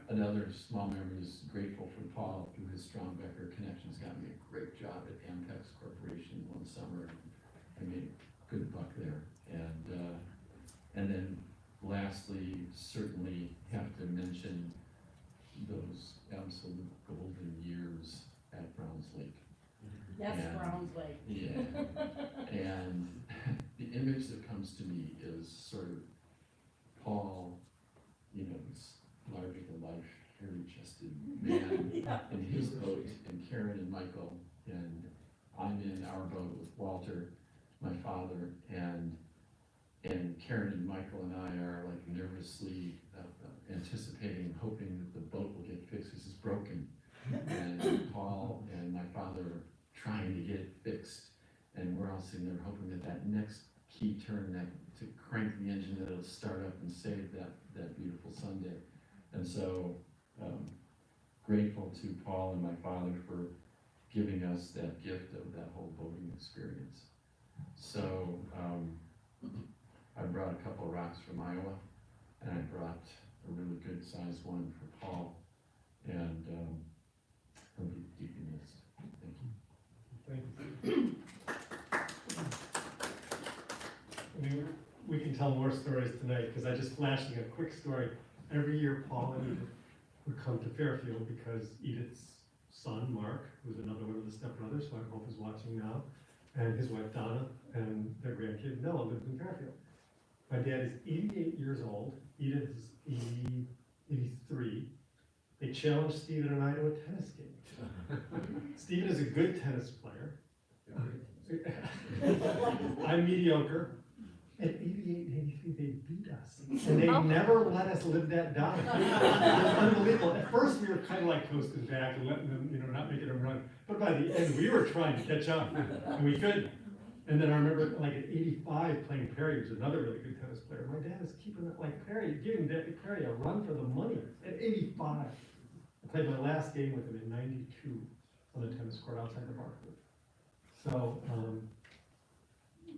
F: another small memory is grateful for Paul, through his strong Becker connections, got me a great job at Ampex Corporation one summer. I made a good buck there. And then lastly, certainly have to mention those absolute golden years at Browns Lake.
I: Yes,
F: And-
I: Browns Lake.
F: Yeah, and the image that comes to me is sort of Paul, you know, this larger than life, hairy-chested man in his boat, and Karen and Michael, and I'm in our boat with Walter, my father, and Karen and Michael and I are like nervously anticipating, hoping that the boat will get fixed because it's broken. And Paul and my father are trying to get it fixed, and we're all sitting there hoping that that next key turn, that to crank the engine, that it'll start up and save that beautiful Sunday. And so grateful to Paul and my father for giving us that gift of that whole boating experience. So I brought a couple of rocks from Iowa, and I brought a really good sized one for Paul, and he'll be deeply missed. Thank you.
C: Thank you. I mean, we can tell more stories tonight, because I just flashing a quick story. Every year, Paul and Edith would come to Fairfield because Edith's son, Mark, who's another one of the stepbrothers, who I hope is watching now, and his wife Donna, and their grandkid Noah lived in Fairfield. My dad is 88 years old, Edith is 83. They challenged Stephen and I to a tennis game. Stephen is a good tennis player. I'm mediocre. At 88 and 83, they beat us. And they never let us live that down. It was unbelievable. At first, we were kind of like coasting back and letting them, you know, not making them run. But by the end, we were trying to catch up, and we couldn't. And then I remember, like at 85, playing Perry, who's another really good tennis player. My dad was keeping it like Perry, giving Perry a run for the money at 85. I played my last game with him in 92 on the tennis court outside the Barclay. So,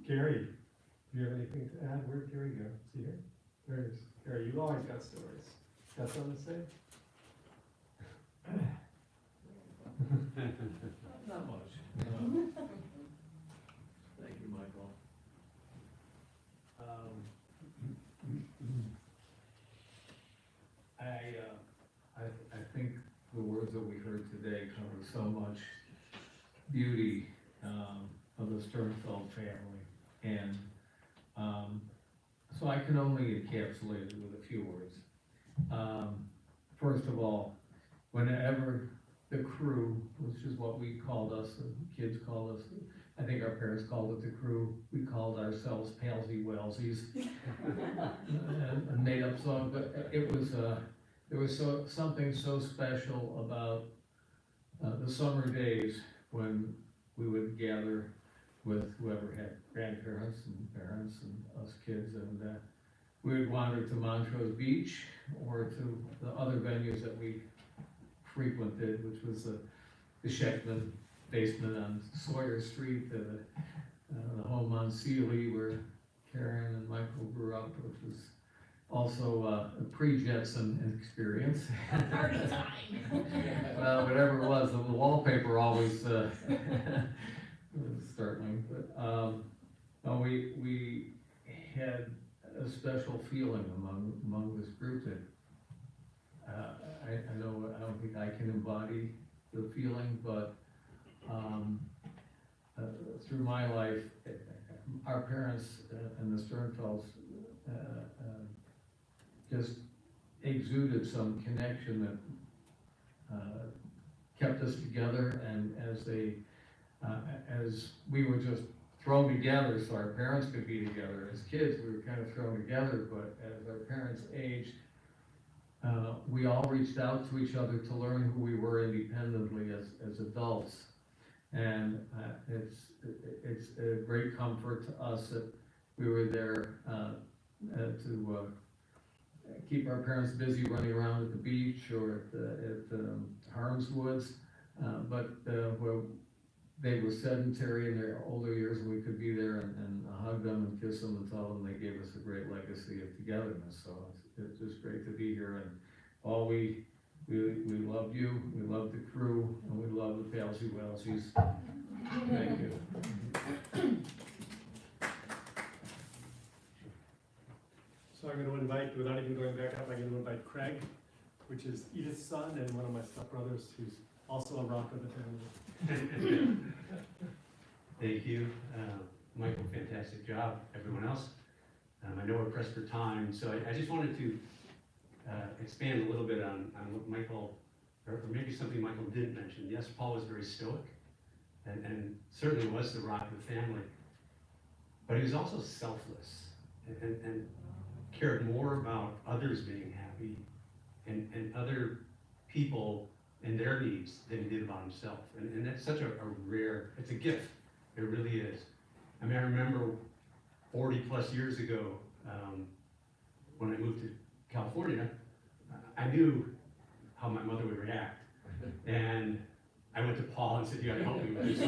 C: Gary, do you have anything to add? Where'd Gary go? Is he here? There he is. Gary, you've always got stories. Got something to say?
D: Not much. Thank you, Michael. I think the words that we heard today cover so much beauty of the Sternfeld family, and so I can only encapsulate it with a few words. First of all, whenever the crew, which is what we called us, the kids called us, I think our parents called it the crew, we called ourselves Palsy Wellsies, a made up song, but it was, there was something so special about the summer days when we would gather with whoever had grandparents and parents and us kids, and we would wander to Montrose Beach or to the other venues that we frequented, which was the Schechtman basement on Sawyer Street, the home on Sealy where Karen and Michael grew up, which was also a pre-Jetson experience.
I: Party time.
H: Well, whatever it was, the wallpaper always was startling, but we had a special feeling among this group that I don't think I can embody the feeling, but through my life, our parents and the Sternfelds just exuded some connection that kept us together, and as we were just thrown together so our parents could be together. As kids, we were kind of thrown together, but as our parents aged, we all reached out to each other to learn who we were independently as adults. And it's a great comfort to us that we were there to
D: keep our parents busy running around at the beach or at Harm's Woods. Where they were sedentary in their older years, and we could be there and hug them and kiss them and tell them they gave us a great legacy of togetherness. So it's just great to be here. And Paul, we love you, we love the crew, and we love the Palsy Walsies. Thank you.
C: So I'm gonna invite, without even going back up, I'm gonna invite Craig, which is Edith's son and one of my stepbrothers, who's also a rock of the family.
J: Thank you, Michael, fantastic job, everyone else. I know we're pressed for time, so I just wanted to expand a little bit on what Michael, or maybe something Michael didn't mention. Yes, Paul was very stoic, and certainly was the rock of the family, but he was also selfless, and cared more about others being happy, and other people and their needs than he did about himself. And that's such a rare, it's a gift, it really is. I mean, I remember 40 plus years ago, when I moved to California, I knew how my mother would react. And I went to Paul and said, you gotta help me with this.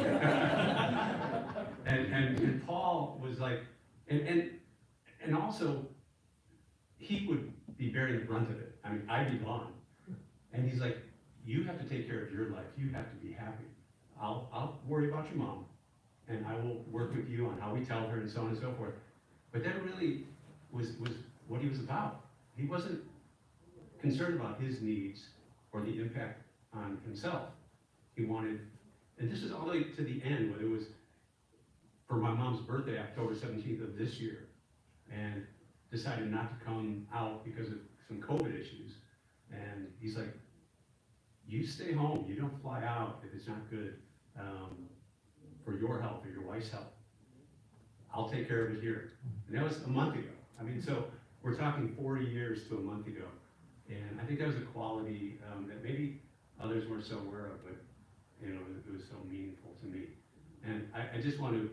J: and Paul was like, and also, he would be bearing the brunt of it. I mean, I'd be gone. And he's like, you have to take care of your life. You have to be happy. I'll worry about your mom, and I will work with you on how we tell her and so on and so forth. But that really was what he was about. He wasn't concerned about his needs or the impact on himself. He wanted, and this is all the way to the end, when it was for my mom's birthday, October 17th of this year, and decided not to come out because of some COVID issues. And he's like, you stay home, you don't fly out if it's not good for your health or your wife's health. I'll take care of it here. And that was a month ago. I mean, so we're talking 40 years to a month ago. And I think that was a quality that maybe others weren't so aware of, but you know, it was so meaningful to me. And I just want to,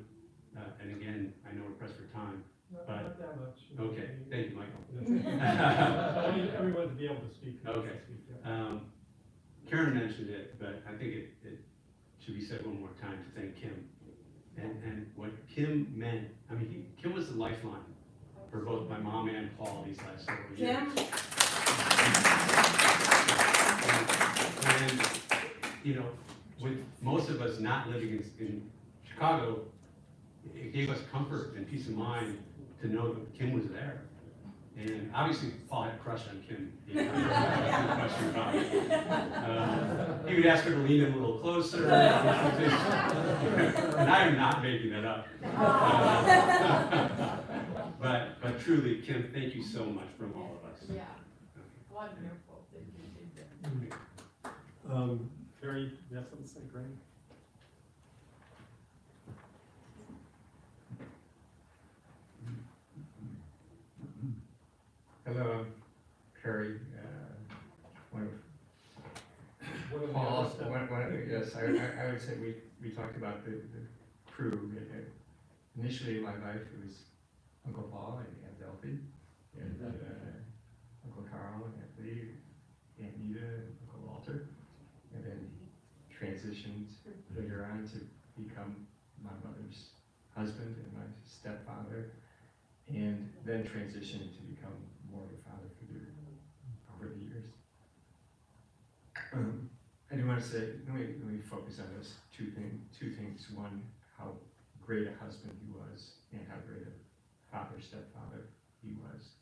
J: and again, I know we're pressed for time, but
C: Not that much.
J: okay, thank you, Michael.
C: I need everyone to be able to speak.
J: Okay. Karen mentioned it, but I think it should be said one more time to thank Kim. And what Kim meant, I mean, Kim was the lifeline for both my mom and Paul these last several years. And you know, with most of us not living in Chicago, it gave us comfort and peace of mind to know that Kim was there. And obviously, Paul had a crush on Kim. No question about it. He would ask her to lean in a little closer. And I am not making that up. But truly, Kim, thank you so much from all of us.
K: Yeah, wonderful. Thank you.
C: Carrie, you have something to say, Greg?
L: Hello, I'm Perry, one of Paul's, yes, I would say we talked about the crew. Initially in my life, it was Uncle Paul and Aunt Delphi, and Uncle Carl and Aunt Lee, Aunt Nita, and Uncle Walter, and then transitioned later on to become my mother's husband and my stepfather, and then transitioned to become more of a father figure over the years. I do want to say, let me focus on this two things. One, how great a husband he was, and how great a father, stepfather he was.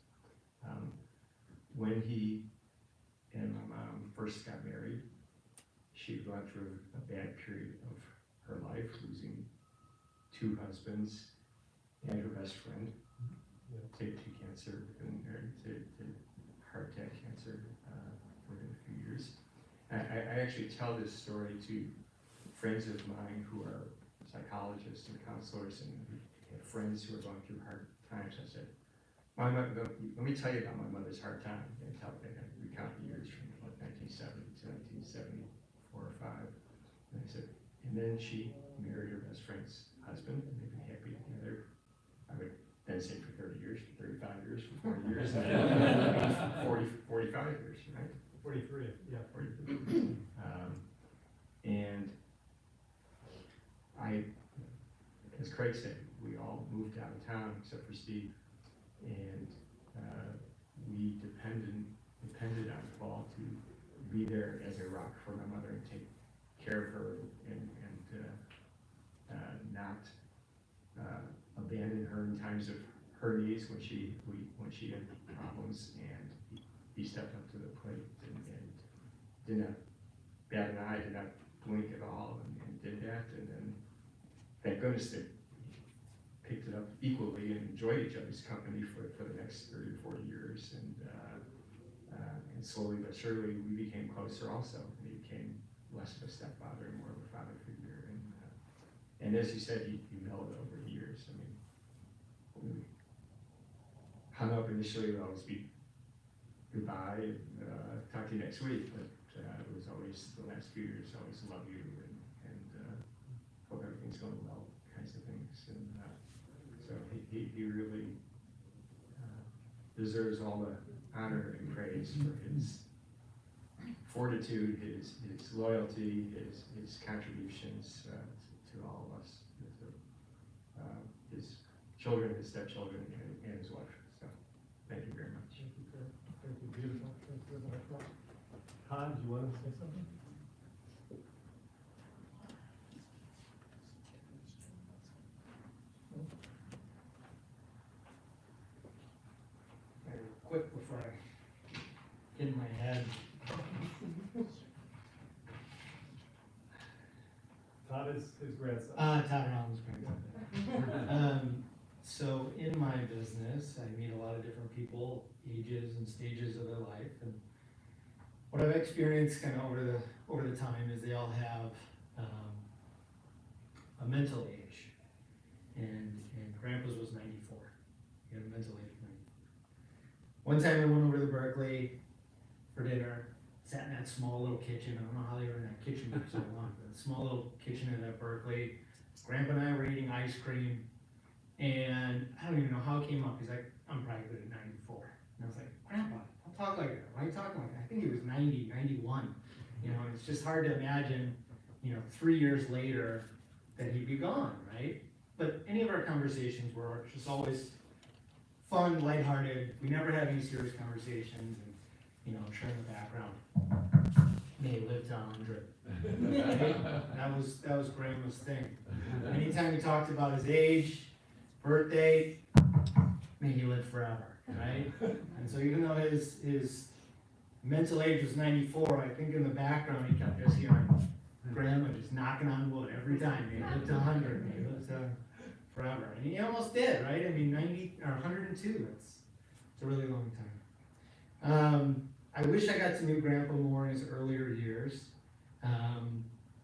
L: When he and my mom first got married, she had gone through a bad period of her life, losing two husbands and her best friend to cancer, and to heart attack cancer within a few years. I actually tell this story to friends of mine who are psychologists and counselors, and have friends who are going through hard times. I said, let me tell you about my mother's hard time, and recount the years from like 1970 to 1974 or 5. And I said, and then she married her best friend's husband, and they've been happy together. I would then say for 30 years, for 35 years, for 40 years, 45 45 years, right?
C: 43, yeah.
L: 43. And as Craig said, we all moved out of town except for Steve, and we depended on Paul to be there as a rock for my mother and take care of her and not abandon her in times of her needs when she had problems, and he stepped up to the plate and did not bat an eye, did not blink at all, and did that, and then thank goodness they picked it up equally and enjoyed each other's company for the next 30 or 40 years, and slowly but surely we became closer also. He became less of a stepfather and more of a father figure, and as you said, he mellowed over the years. I mean, when we hung up initially, it would always be goodbye, talk to you next week, but it was always, the last few years, always love you, and hope everything's going well, kinds of things. And so he really deserves all the honor and praise for his fortitude, his loyalty, his contributions to all of us, his children, his stepchildren, and his wife. So thank you very much.
C: Thank you, sir. Thank you, beautiful. Thank you very much. Todd, do you want to say something?
M: Quick before I get in my head.
C: Todd is his grandson.
M: Todd Rollins' grandson. So in my business, I meet a lot of different people, ages and stages of their life, and what I've experienced kind of over the time is they all have a mental age, and Grandpa's was 94. He had a mental age of 94. One time I went over to Berkeley for dinner, sat in that small little kitchen. I don't know how they were in that kitchen for so long, but a small little kitchen in that Berkeley. Grandpa and I were eating ice cream, and I don't even know how it came up. He's like, I'm probably good at 94. And I was like, Grandpa, don't talk like that. Why are you talking like that? I think he was 90, 91. You know, and it's just hard to imagine, 3 years later that he'd be gone, right? But any of our conversations were just always fun, lighthearted. We never had any serious conversations, and I'm sure in the background, may live to 100. Right? That was Grandma's thing. Anytime he talked about his age, birthday, may he live forever, right? And so even though his mental age was 94, I think in the background he kept just hearing Grandma just knocking on wood every time. May he live to 100, may he live to forever. And he almost did, right? I mean, 90 or 102, it's a really long time. I wish I got to know Grandpa more in his earlier years.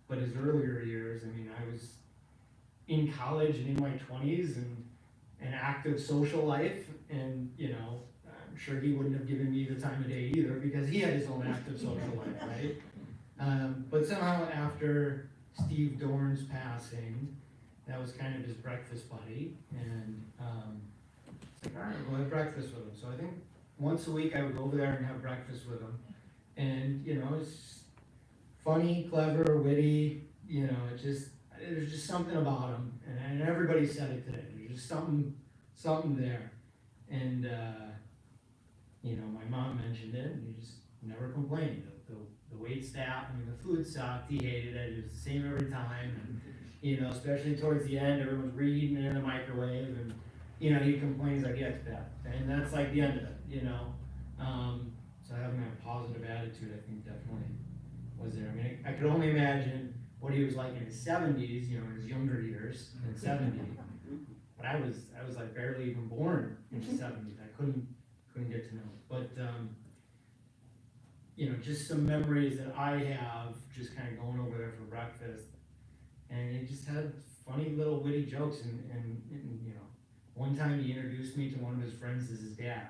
M: But his earlier years, I mean, I was in college and in my 20s and an active social life, and I'm sure he wouldn't have given me the time of day either because he had his own active social life, right? But somehow after Steve Dorn's passing, that was kind of his breakfast buddy, and it's like, all right, we'll have breakfast with him. So I think once a week I would go over there and have breakfast with him, and it's funny, clever, witty. There's just something about him, and everybody said it today. There's just something there, and my mom mentioned it, and he just never complained. The wait staff, I mean, the food sucked. He hated it. It was the same every time, and especially towards the end, everyone's reheating it in the microwave, and he complains like, yeah, it's bad, and that's like the end of it, So having that positive attitude, I think definitely was there. I mean, I could only imagine what he was like in his 70s, in his younger years, in 70. But I was like barely even born in the 70s. I couldn't get to know. But just some memories that I have, just kind of going over there for breakfast, and he just had funny little witty jokes, and one time he introduced me to one of his friends as his dad.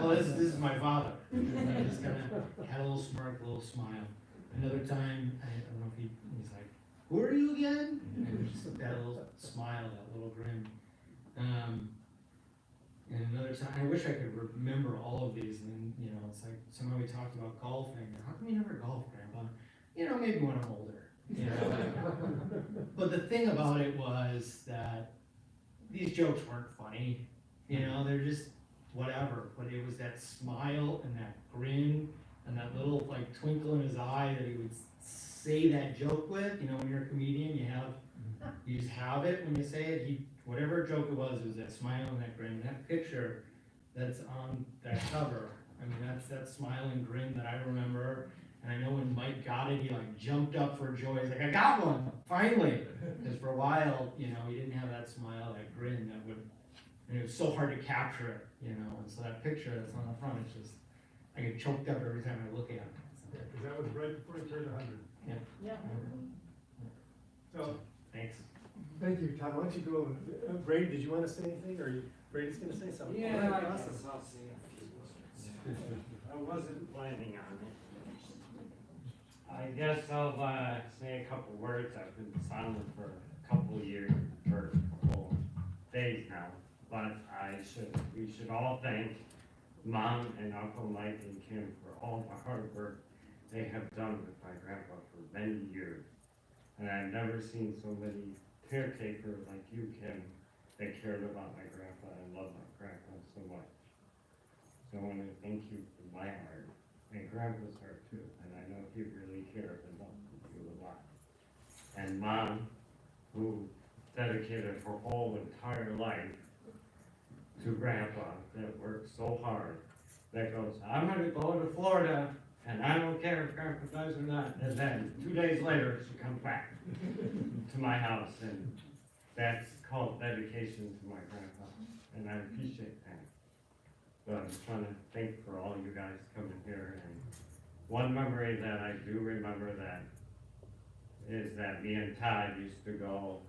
M: Well, this is my father. And I just kind of had a little smirk, a little smile. Another time, I don't know if he's like, who are you again? And just that little smile, that little grin. And another time, I wish I could remember all of these, and then, you know, it's like, somehow we talked about golfing, how come you never golf, Grandpa? You know, maybe when I'm older, you know? But the thing about it was that these jokes weren't funny, you know, they're just whatever, but it was that smile and that grin and that little like twinkle in his eye that he would say that joke with. You know, when you're a comedian, you just have it when you say it. Whatever joke it was that smile and that grin. That picture that's on that cover, I mean, that's that smile and grin that I remember. And I know when Mike got it, he like jumped up for joy. He's like, I got one, finally. Because for a while, you know, he didn't have that smile, that grin and it was so hard to capture it, you know. And so that picture that's on the front, it's just, I get choked up every time I look at it. So,
C: Because that was right before he turned 100.
M: yeah.
I: Yeah.
C: So,
M: Thanks.
C: thank you, Todd. Why don't you go, Brady, did you want to say anything, or Brady's gonna say something?
D: Yeah,
C: All right,
D: I
C: awesome.
D: guess I'll say a few words. I wasn't planning on it. I guess I'll say a couple words. I've been silent for a couple years, for a couple days now. But we should all thank Mom and Uncle Mike and Kim for all the hard work they have done with my grandpa for many years. And I've never seen so many caretakers like you, Kim, that cared about my grandpa and loved my grandpa so much. So I want to thank you from my heart, and Grandpa's heart too, and I know he really cared and loved you a lot. And Mom, who dedicated her whole entire life to Grandpa, that worked so hard, that goes, I'm gonna go to Florida, and I don't care if Grandpa does or not, and then 2 days later, she comes back to my house, and that's called dedication to my grandpa, and I appreciate that. But I'm trying to thank for all you guys coming here, and one memory that I do remember that is that me and Todd used to go,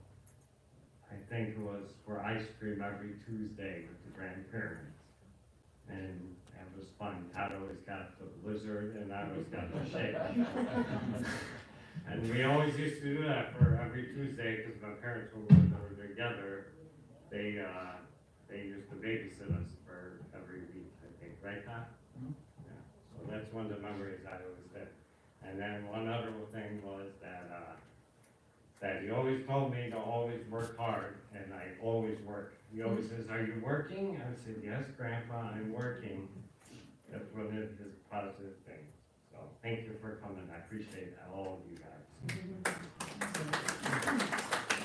D: I think it was for ice cream every Tuesday with the grandparents. And it was fun. Todd always got the blizzard and I always got the shake. And we always used to do that for every Tuesday because my parents, when we were together, they used to babysit us for every week, I think, right, Todd? Yeah. So that's one of the memories I always did. And then one other thing was that he always told me to always work hard, and I always work. He always says, are you working? I said, yes, Grandpa, I'm working. That's one of his positive things. So thank you for coming. I appreciate all of you guys.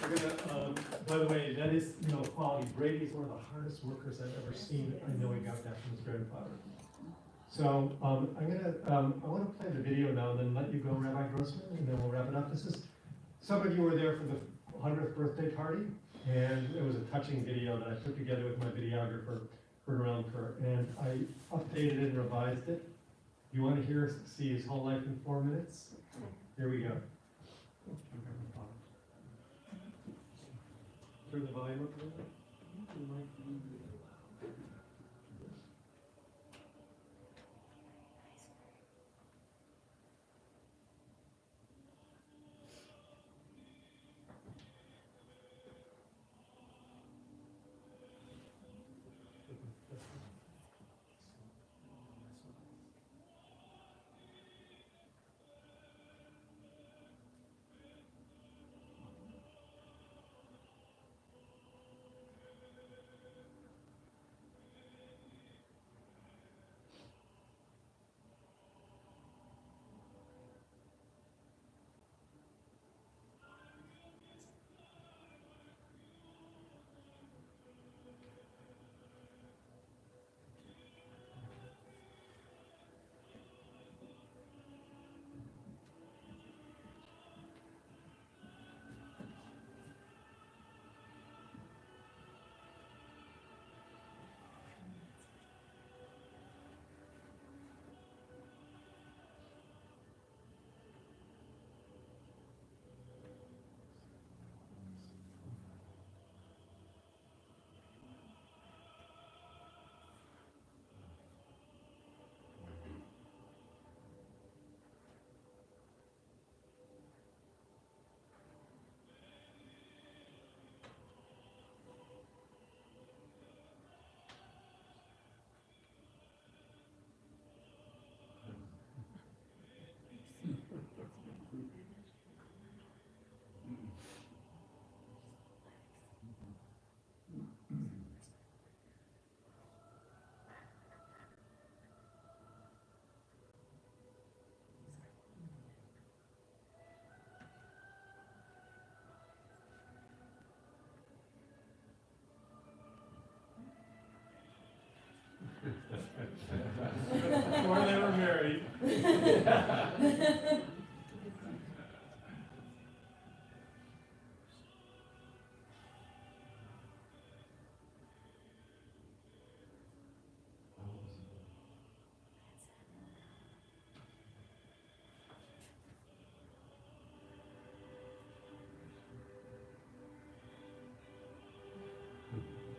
C: We're gonna, by the way, that is, you know, quality. Brady's one of the hardest workers I've ever seen. I know he got that from his grandfather. So I want to play the video now, and then let you go, Rabbi Grossman, and then we'll wrap it up. Some of you were there for the 100th birthday party, and it was a touching video that I put together with my videographer, Bert Aroundker, and I updated it and revised it. You want to see his whole life in 4 minutes? Here we go. Turn the volume up a little bit.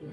C: It's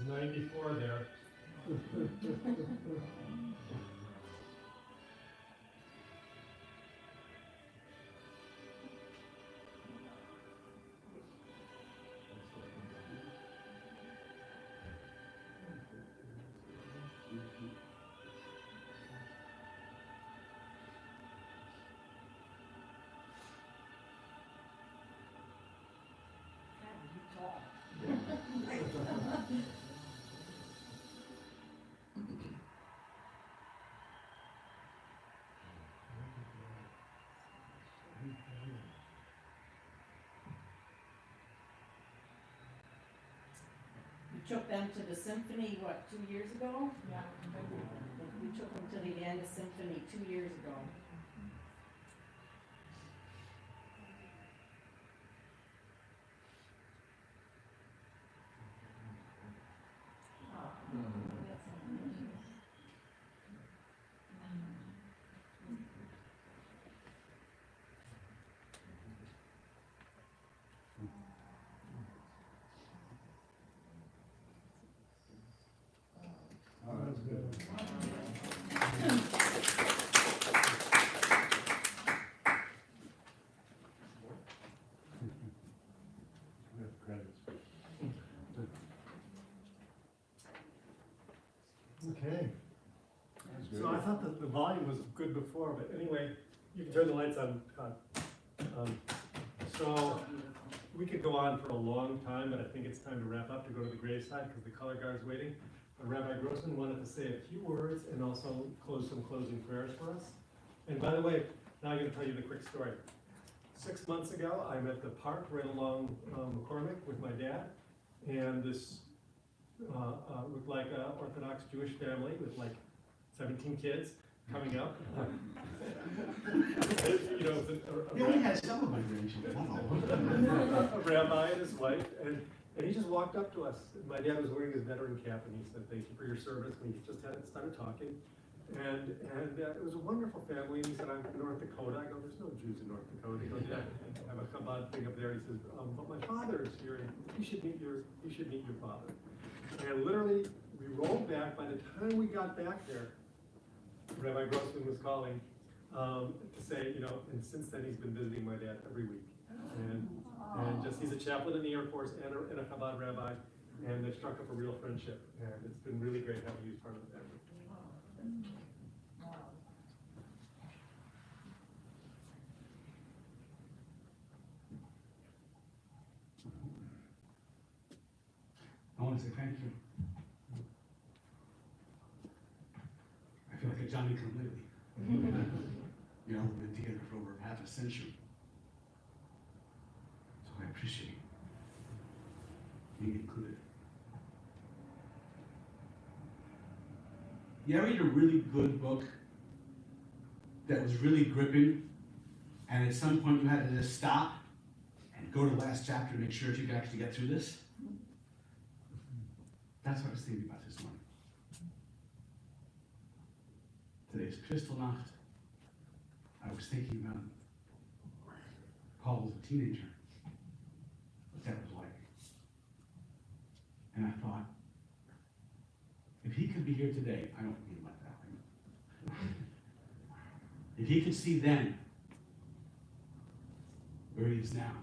C: 94 there.
I: You took them to the symphony, what, 2 years ago?
K: Yeah.
I: We took them to the end of symphony 2 years ago.
E: Oh, that's good. We have credits.
C: Okay.
E: That's good.
C: So I thought that the volume was good before, but anyway, you can turn the lights on. So we could go on for a long time, but I think it's time to wrap up to go to the graveside because the color guard's waiting. Rabbi Grossman wanted to say a few words and also close some closing prayers for us. And by the way, now I'm going to tell you the quick story. 6 months ago, I'm at the park right along McCormick with my dad, and this looked like an Orthodox Jewish family with like 17 kids coming up. You know,
H: He only had some of my grandchildren, not all.
C: a rabbi and his wife, and he just walked up to us. My dad was wearing his veteran cap, and he said, "Thank you for your service." And he just started talking, and it was a wonderful family. And he said, "I'm from North Dakota." I go, "There's no Jews in North Dakota." He goes, "Yeah, I have a Chabad thing up there." He says, "But my father is here, and you should meet your father." And literally, we rolled back. By the time we got back there, Rabbi Grossman was calling to say, you know, and since then he's been visiting my dad every week. And just, he's a chaplain in the Air Force and a Chabad rabbi, and they've struck up a real friendship. And it's been really great having you as part of the family.
H: I want to say thank you. I feel like a Johnny come lately. You know, we've been together for over half a century. So I appreciate being included. You ever read a really good book that was really gripping, and at some point you had to just stop and go to the last chapter to make sure that you could actually get through this? That's what I was thinking about this morning. Today's Kristallnacht. I was thinking about Paul as a teenager, what that was like. And I thought, if he could be here today, I don't mean like that. If he could see then where he is now,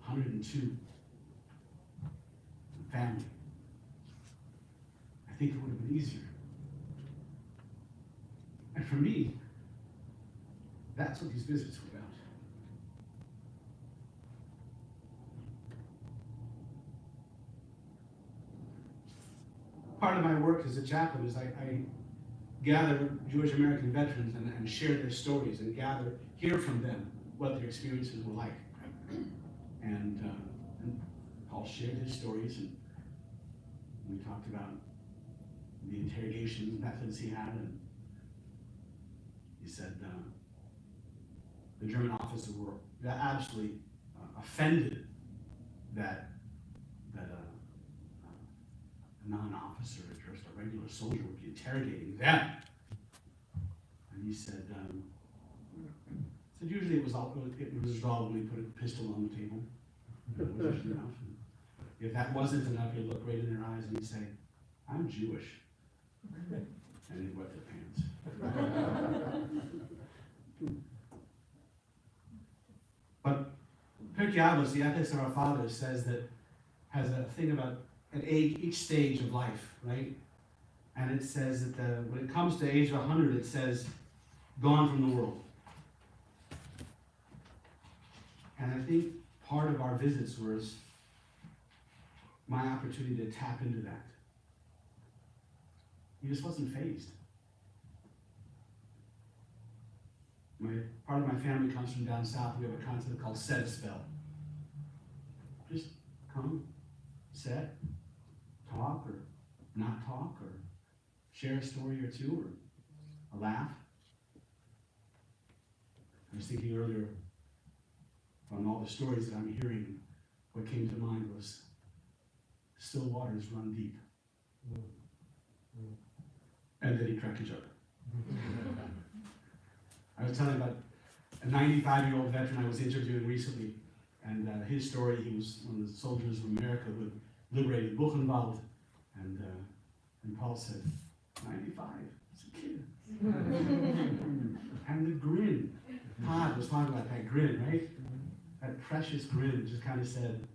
H: 102, family, I think it would have been easier. And for me, that's what these visits were about. Part of my work as a chaplain is I gather Jewish American veterans and share their stories and hear from them what their experiences were like. And Paul shared his stories, and we talked about the interrogation methods he had, and he said the German officers were absolutely offended that a non-officer, or just a regular soldier, would be interrogating them. And he said, usually it was resolved when he put a pistol on the table. That was usually enough. And if that wasn't enough, he'd look right in their eyes and he'd say, "I'm Jewish." And he'd wet their pants. But Pirkei Avos, the Ethics of Our Fathers, says that, has a thing about at each stage of life, right? And it says that when it comes to age of 100, it says, gone from the world. And I think part of our visits was my opportunity to tap into that. He just wasn't fazed. Part of my family comes from down south. We have a concept called Sternfeld. Just come, sit, talk or not talk, or share a story or two, or a laugh. I was thinking earlier, on all the stories that I'm hearing, what came to mind was still waters run deep. And then he cracked a joke. I was telling about a 95-year-old veteran I was interviewing recently, and his story, he was one of the soldiers of America who had liberated Buchenwald, and Paul said, 95, it's a kid. And the grin, Todd was talking about that grin, right? That precious grin just kind of said,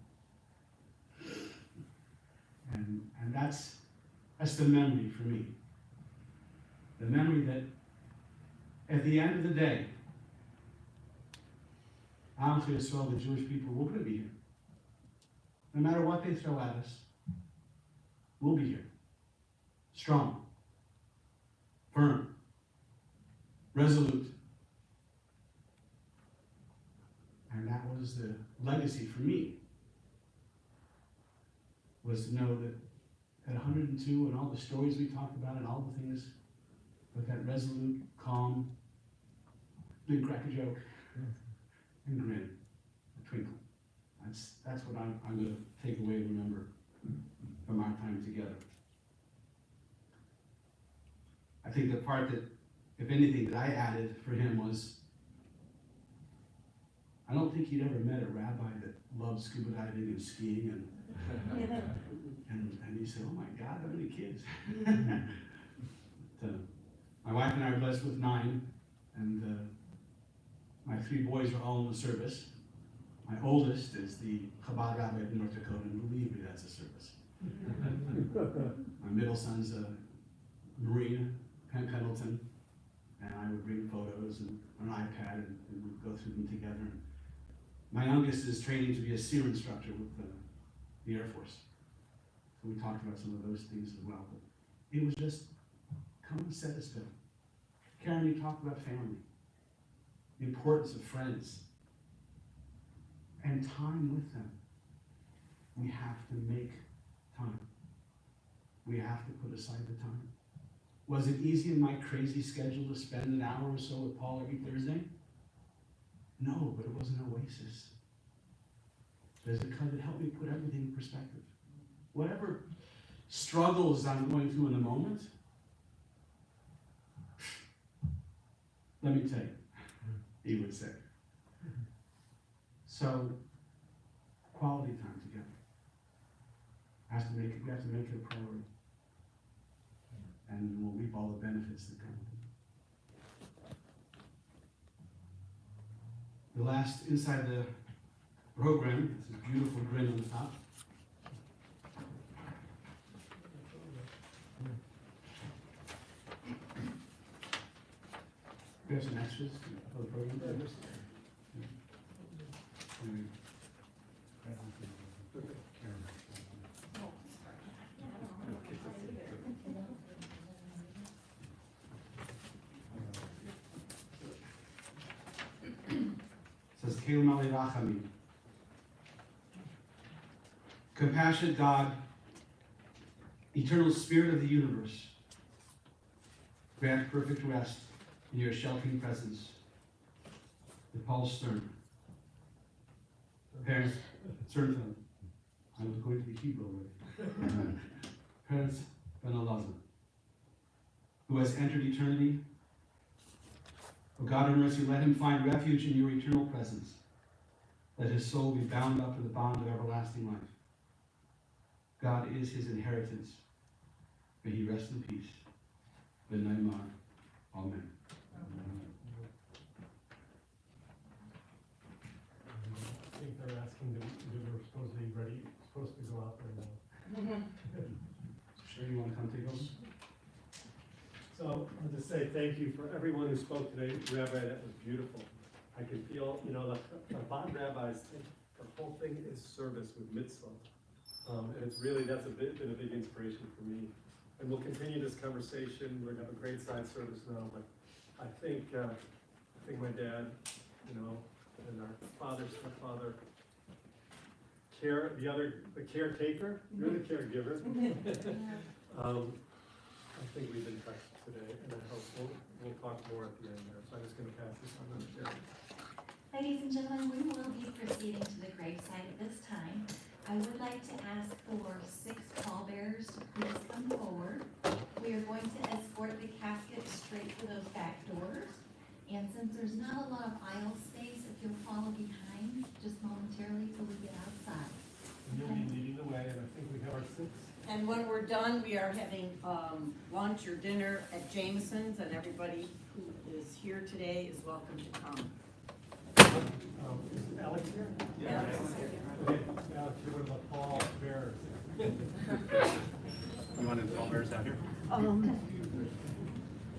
H: and that's the memory for me. The memory that at the end of the day, Am Yisrael, the Jewish people, we're going to be here. No matter what they throw at us, we'll be here. Strong, firm, resolute. And that was the legacy for me, was to know that at 102 and all the stories we talked about and all the things, with that resolute, calm, didn't crack a joke, and grin, a twinkle. That's what I'm going to take away and remember from our time together. I think the part that, if anything, that I added for him was, I don't think he'd ever met a rabbi that loved scuba diving and skiing, and he said, "Oh my God, how many kids?" My wife and I are blessed with 9, and my 3 boys are all in the service. My oldest is the Chabad rabbi of North Dakota, and believe me, that's a service. My middle son's a Marine, Penn Pendleton, and I would bring photos and an iPad, and we'd go through them together. My youngest is training to be a SEER instructor with the Air Force. So we talked about some of those things as well. But it was just, come and set us down. Karen, you talked about family, the importance of friends, and time with them. We have to make time. We have to put aside the time. Was it easy in my crazy schedule to spend an hour or so with Paul every Thursday? No, but it was an oasis. There's because it helped me put everything in perspective. Whatever struggles I'm going through in the moment, let me tell you, he would say. So, quality time together. We have to make it a priority. And we'll reap all the benefits that come with it. The last, inside the program, this beautiful grin on the top. We have some extras for the program. Tazkeil Malei Rachamim. Compassionate God, eternal Spirit of the universe, grant perfect rest in your sheltering presence. The Paul Stern. Parents, Sternfeld. I'm going to be Hebrew already. Parents Ben Elazar, who has entered eternity. O God of mercy, let him find refuge in your eternal presence. Let his soul be bound up in the bond of everlasting life. God is his inheritance. May he rest in peace. B'naimar. Amen.
C: I think they're asking that we're supposed to be ready, supposed to go out there now.
H: Sure, you want to come take over?
C: So I'll just say thank you for everyone who spoke today. Rabbi, that was beautiful. I can feel, the Chabad rabbis think the whole thing is service with mitzvah. And it's really, that's been a big inspiration for me. And we'll continue this conversation. We're gonna have a great side service now, but I think my dad, and our father, stepfather, the caretaker, you're the caregiver. I think we've been touched today, and I hope we'll talk more at the end there. So I'm just gonna pass this on to Sherry.
G: Ladies and gentlemen, we will be proceeding to the gravesite at this time. I would like to ask for 6 pallbearers to please come forward. We are going to escort the casket straight to those back doors. And since there's not a lot of aisle space, if you'll follow behind just momentarily till we get outside.
C: And you'll be leading the way, and I think we have our 6.
I: And when we're done, we are having lunch or dinner at Jameson's, and everybody who is here today is welcome to come.
C: Is Alex here?
I: Yeah.
C: Okay, Alex, you're one of the pall bearers.
A: You want to call hers out here?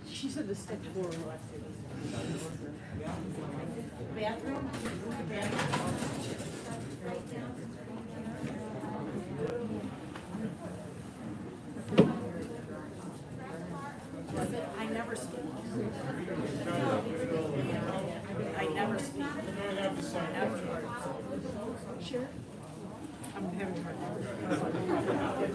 I: She said the step forward. Bathroom? I never speak. I never speak. Ever. Sure. I'm having a hard time.